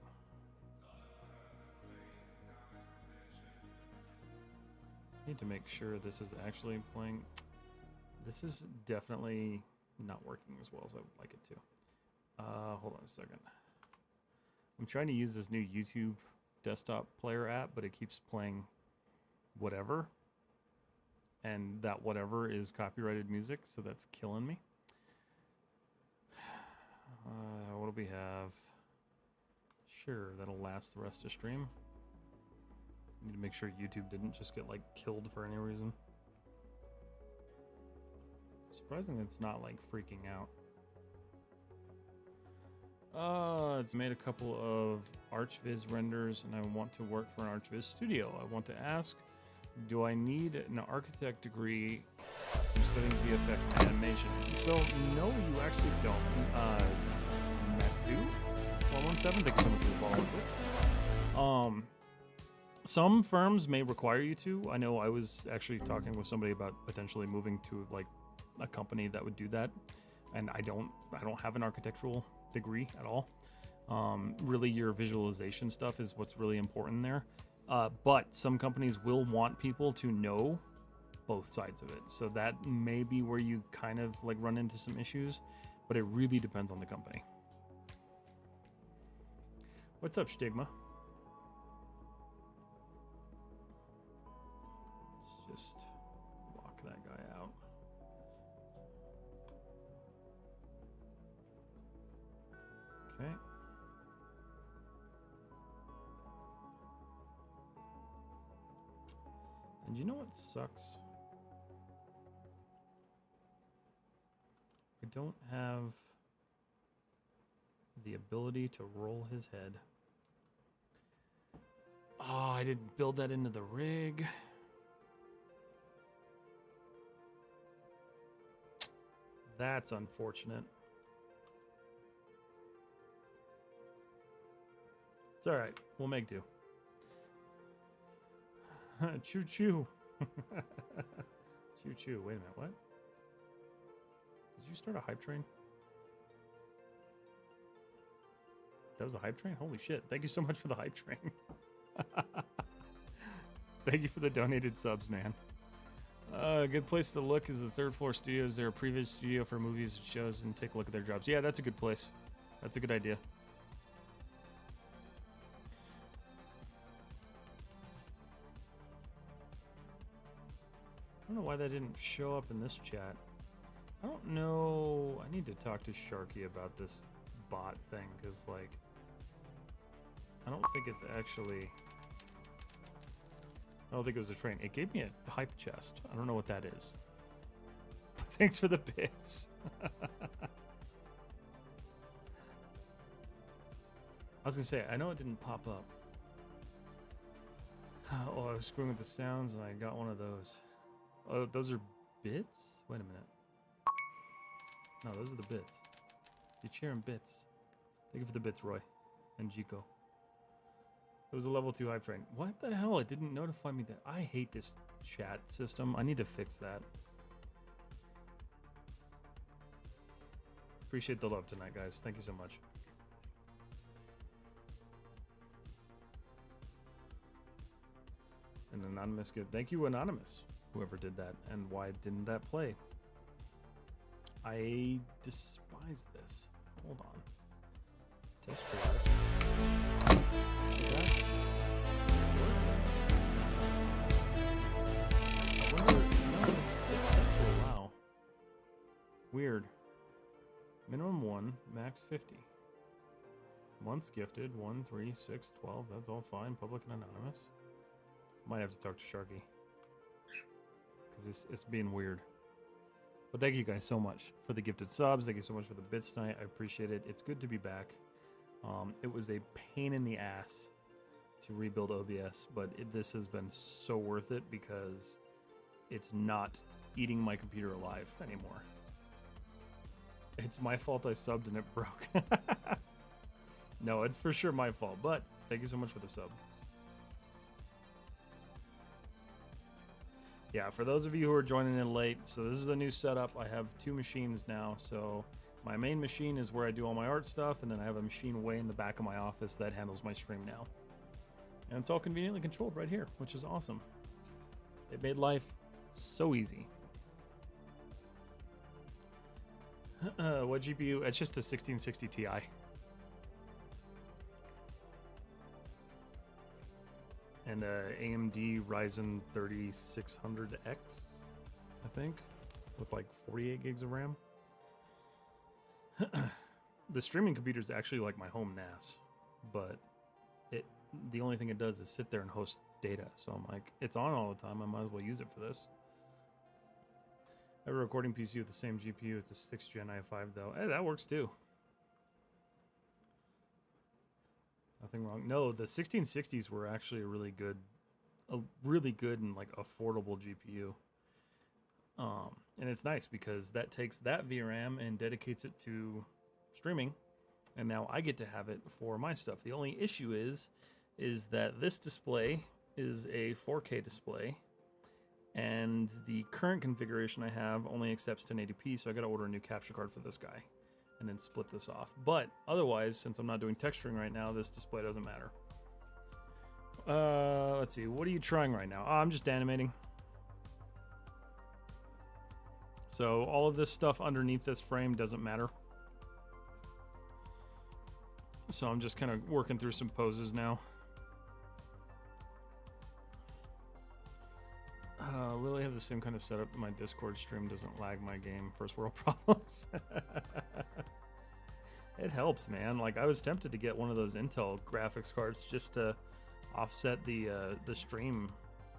Need to make sure this is actually playing. This is definitely not working as well as I would like it to. Hold on a second. I'm trying to use this new YouTube desktop player app, but it keeps playing whatever. And that whatever is copyrighted music, so that's killing me. What do we have? Sure, that'll last the rest of the stream. Need to make sure YouTube didn't just get like killed for any reason. Surprising it's not like freaking out. It's made a couple of ArchViz renders and I want to work for an ArchViz studio. I want to ask, do I need an architect degree from studying VFX and animation? So no, you actually don't. Matthew 117, thank you so much for the follow on Twitch. Some firms may require you to. I know I was actually talking with somebody about potentially moving to like a company that would do that, and I don't have an architectural degree at all. Really, your visualization stuff is what's really important there. But some companies will want people to know both sides of it, so that may be where you kind of like run into some issues. But it really depends on the company. What's up, Stigma? Just lock that guy out. Okay. And you know what sucks? I don't have the ability to roll his head. Oh, I didn't build that into the rig. That's unfortunate. It's all right. We'll make do. Choo choo. Choo choo. Wait a minute. What? Did you start a hype train? That was a hype train? Holy shit. Thank you so much for the hype train. Thank you for the donated subs, man. A good place to look is the third floor studios. They're a previous studio for movies and shows, and take a look at their jobs. Yeah, that's a good place. That's a good idea. I don't know why that didn't show up in this chat. I don't know. I need to talk to Sharky about this bot thing, because, like, I don't think it's actually... I don't think it was a train. It gave me a hype chest. I don't know what that is. Thanks for the bits. I was going to say, I know it didn't pop up. Oh, I was screwing with the sounds and I got one of those. Oh, those are bits? Wait a minute. No, those are the bits. You're cheering bits. Thank you for the bits, Roy. And Jico. It was a level 2 hype train. What the hell? It didn't notify me that. I hate this chat system. I need to fix that. Appreciate the love tonight, guys. Thank you so much. An anonymous good. Thank you, anonymous. Whoever did that. And why didn't that play? I despise this. Hold on. Test creator. I wonder, no, it's set to allow. Weird. Minimum 1, max 50. Months gifted, 1, 3, 6, 12. That's all fine. Public and anonymous. Might have to talk to Sharky. Because it's being weird. But thank you guys so much for the gifted subs. Thank you so much for the bits tonight. I appreciate it. It's good to be back. It was a pain in the ass to rebuild OBS, but this has been so worth it because it's not eating my computer alive anymore. It's my fault I subbed and it broke. No, it's for sure my fault, but thank you so much for the sub. Yeah, for those of you who are joining in late, so this is a new setup. I have 2 machines now. So my main machine is where I do all my art stuff, and then I have a machine way in the back of my office that handles my stream now. And it's all conveniently controlled right here, which is awesome. It made life so easy. What GPU? It's just a 1660 Ti. And AMD Ryzen 3600X, I think, with like 48 gigs of RAM. The streaming computer is actually like my home NAS, but the only thing it does is sit there and host data. So I'm like, it's on all the time. I might as well use it for this. I have a recording PC with the same GPU. It's a 6th Gen i5 though. Hey, that works too. Nothing wrong. No, the 1660s were actually a really good and like affordable GPU. And it's nice because that takes that VRAM and dedicates it to streaming, and now I get to have it for my stuff. The only issue is that this display is a 4K display, and the current configuration I have only accepts 1080p, so I got to order a new capture card for this guy and then split this off. But otherwise, since I'm not doing texturing right now, this display doesn't matter. Let's see, what are you trying right now? Oh, I'm just animating. So all of this stuff underneath this frame doesn't matter. So I'm just kind of working through some poses now. Literally have the same kind of setup. My Discord stream doesn't lag my game. First world problems. It helps, man. Like, I was tempted to get one of those Intel graphics cards just to offset the stream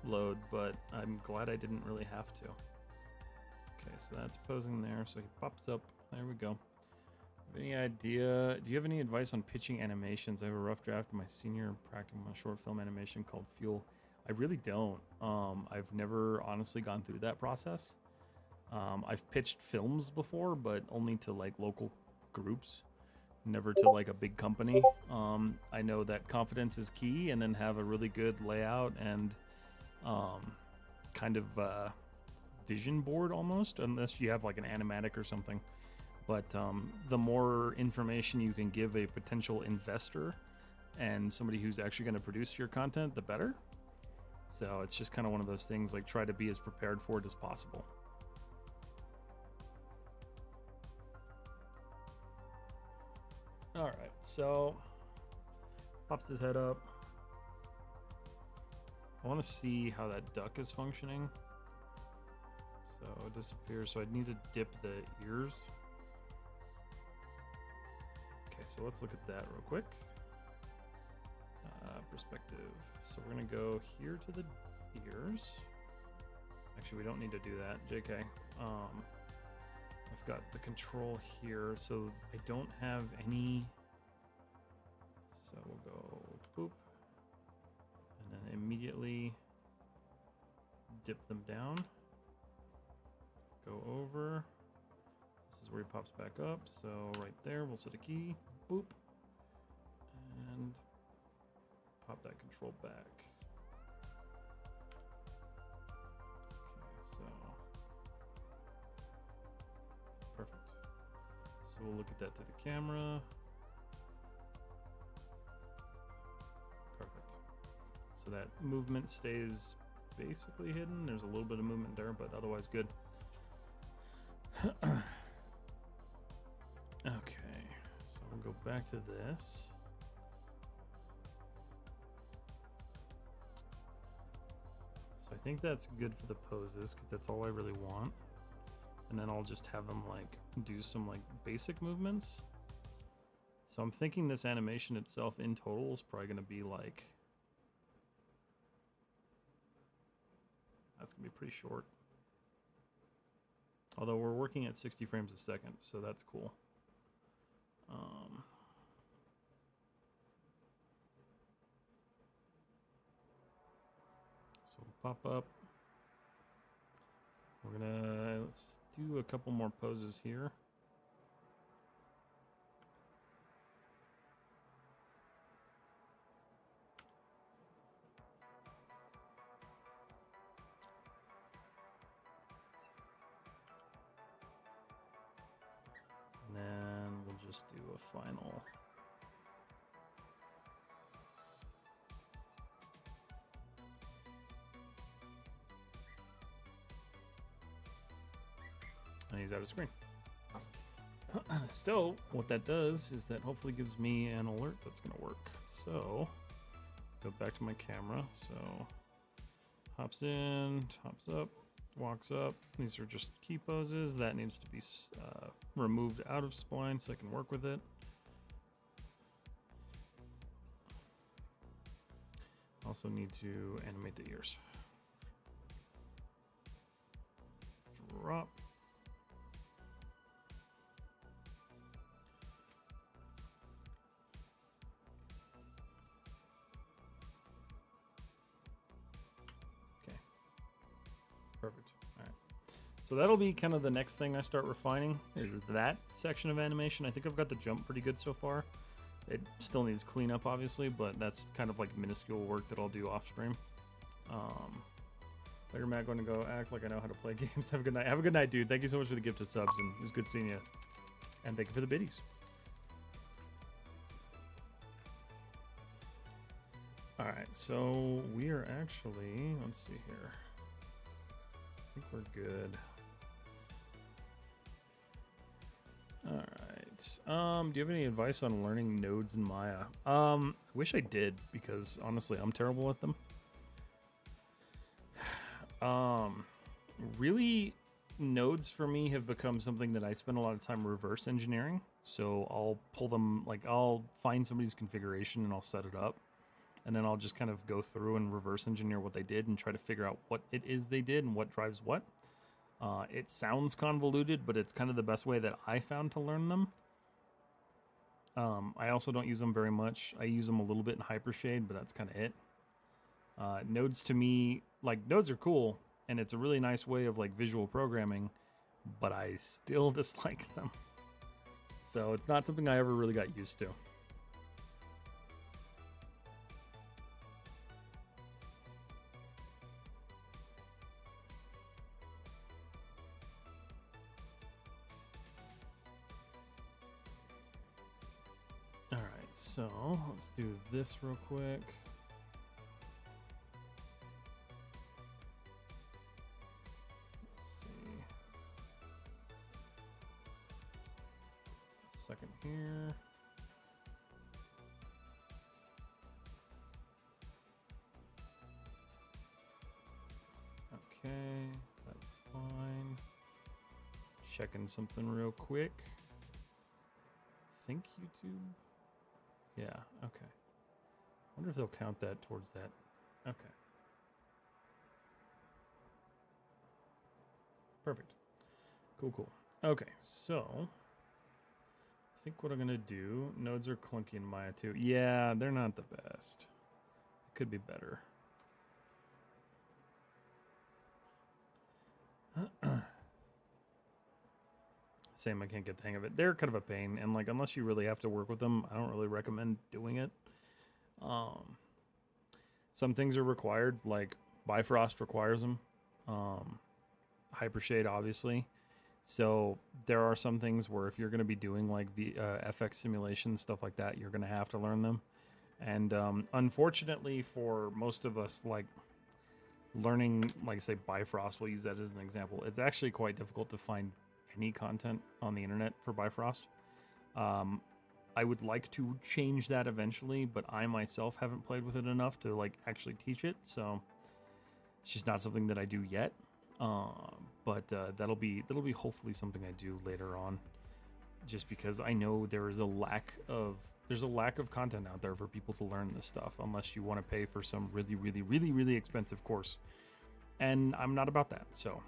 load, but I'm glad I didn't really have to. Okay, so that's posing there. So he pops up. There we go. Any idea? Do you have any advice on pitching animations? I have a rough draft of my senior practicum on a short film animation called Fuel. I really don't. I've never honestly gone through that process. I've pitched films before, but only to like local groups, never to like a big company. I know that confidence is key, and then have a really good layout and kind of vision board almost, unless you have like an animatic or something. But the more information you can give a potential investor and somebody who's actually going to produce your content, the better. So it's just kind of one of those things, like, try to be as prepared for it as possible. All right, so pops his head up. I want to see how that duck is functioning. So it disappears. So I need to dip the ears. Okay, so let's look at that real quick. Perspective. So we're gonna go here to the ears. Actually, we don't need to do that. JK. I've got the control here, so I don't have any. So we'll go boop, and then immediately dip them down. Go over. This is where he pops back up. So right there, we'll set a key. Boop, and pop that control back. Okay, so perfect. So we'll look at that to the camera. Perfect. So that movement stays basically hidden. There's a little bit of movement there, but otherwise good. Okay, so we'll go back to this. So I think that's good for the poses, because that's all I really want. And then I'll just have them like do some like basic movements. So I'm thinking this animation itself in total is probably going to be like, that's going to be pretty short. Although we're working at 60 frames a second, so that's cool. So we'll pop up. Let's do a couple more poses here. just do a final. And he's out of screen. So what that does is that hopefully gives me an alert that's going to work. So go back to my camera. So hops in, hops up, walks up. These are just key poses. That needs to be removed out of spline so I can work with it. Also need to animate the ears. Drop. Okay. Perfect. All right. So that'll be kind of the next thing I start refining is that section of animation. I think I've got the jump pretty good so far. It still needs cleanup, obviously, but that's kind of like minuscule work that I'll do off stream. Later, Matt, going to go act like I know how to play games. Have a good night. Have a good night, dude. Thank you so much for the gift of subs, and it's good seeing you. And thank you for the biddies. All right, so we are actually, let's see here. I think we're good. All right. Do you have any advice on learning nodes in Maya? I wish I did, because honestly, I'm terrible at them. Really, nodes for me have become something that I spend a lot of time reverse engineering. So I'll pull them, like I'll find somebody's configuration and I'll set it up. And then I'll just kind of go through and reverse engineer what they did and try to figure out what it is they did and what drives what. It sounds convoluted, but it's kind of the best way that I found to learn them. I also don't use them very much. I use them a little bit in Hypershade, but that's kind of it. Nodes to me, like nodes are cool, and it's a really nice way of like visual programming, but I still dislike them. So it's not something I ever really got used to. All right, so let's do this real quick. Second here. Okay, that's fine. Checking something real quick. Think YouTube? Yeah, okay. Wonder if they'll count that towards that. Okay. Perfect. Cool, cool. Okay, so I think what I'm gonna do, nodes are clunky in Maya too. Yeah, they're not the best. It could be better. Same, I can't get the hang of it. They're kind of a pain, and like unless you really have to work with them, I don't really recommend doing it. Some things are required, like Bifrost requires them. Hypershade, obviously. So there are some things where if you're going to be doing like FX simulations, stuff like that, you're going to have to learn them. And unfortunately for most of us, like learning, like say Bifrost, we'll use that as an example. It's actually quite difficult to find any content on the internet for Bifrost. I would like to change that eventually, but I myself haven't played with it enough to like actually teach it. So it's just not something that I do yet. But that'll be hopefully something I do later on, just because I know there's a lack of content out there for people to learn this stuff unless you want to pay for some really expensive course, and I'm not about that. So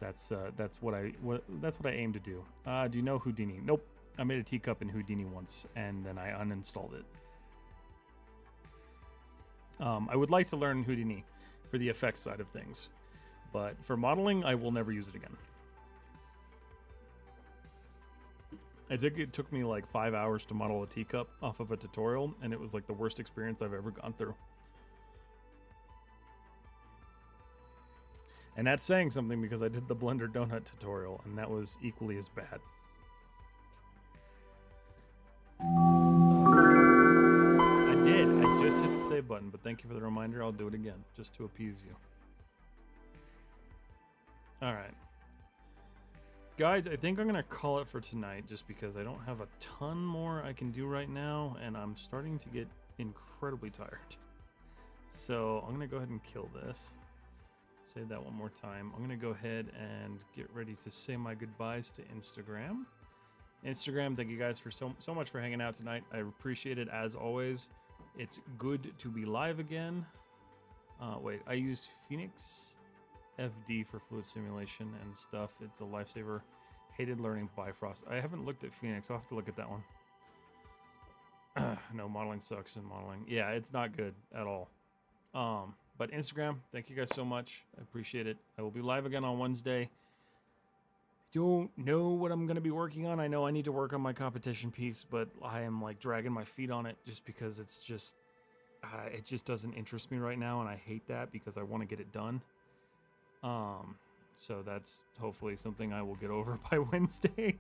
that's what I aim to do. Do you know Houdini? Nope. I made a teacup in Houdini once and then I uninstalled it. I would like to learn Houdini for the effects side of things, but for modeling, I will never use it again. It took me like 5 hours to model a teacup off of a tutorial, and it was like the worst experience I've ever gone through. And that's saying something because I did the Blender Donut tutorial, and that was equally as bad. save button, but thank you for the reminder. I'll do it again, just to appease you. Alright. Guys, I think I'm going to call it for tonight, just because I don't have a ton more I can do right now, and I'm starting to get incredibly tired. So I'm going to go ahead and kill this. Say that one more time. I'm going to go ahead and get ready to say my goodbyes to Instagram. Instagram, thank you guys for so much for hanging out tonight. I appreciate it as always. It's good to be live again. Wait, I use Phoenix FD for fluid simulation and stuff. It's a lifesaver. Hated learning Bifrost. I haven't looked at Phoenix. I'll have to look at that one. No, modeling sucks in modeling. Yeah, it's not good at all. But Instagram, thank you guys so much. I appreciate it. I will be live again on Wednesday. Don't know what I'm going to be working on. I know I need to work on my competition piece, but I am like dragging my feet on it just because it's just, it just doesn't interest me right now. And I hate that because I want to get it done. So that's hopefully something I will get over by Wednesday.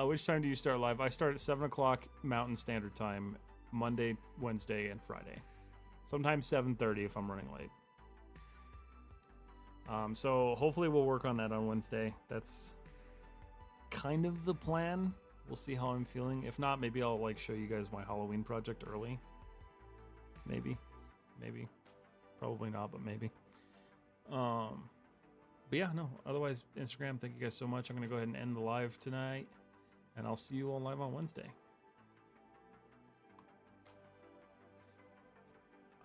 Which time do you start live? I start at 7 o'clock Mountain Standard Time, Monday, Wednesday, and Friday. Sometimes 7:30 if I'm running late. So hopefully we'll work on that on Wednesday. That's kind of the plan. We'll see how I'm feeling. If not, maybe I'll like show you guys my Halloween project early. Maybe. Probably not, but maybe. But yeah, no. Otherwise, Instagram, thank you guys so much. I'm going to go ahead and end the live tonight. And I'll see you all live on Wednesday.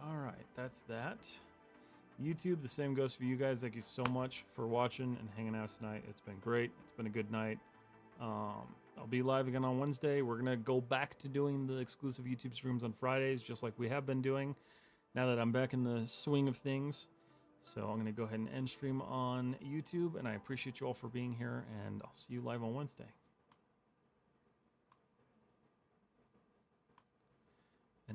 Alright, that's that. YouTube, the same goes for you guys. Thank you so much for watching and hanging out tonight. It's been great. It's been a good night. I'll be live again on Wednesday. We're going to go back to doing the exclusive YouTube streams on Fridays, just like we have been doing, now that I'm back in the swing of things. So I'm going to go ahead and end stream on YouTube, and I appreciate you all for being here, and I'll see you live on Wednesday.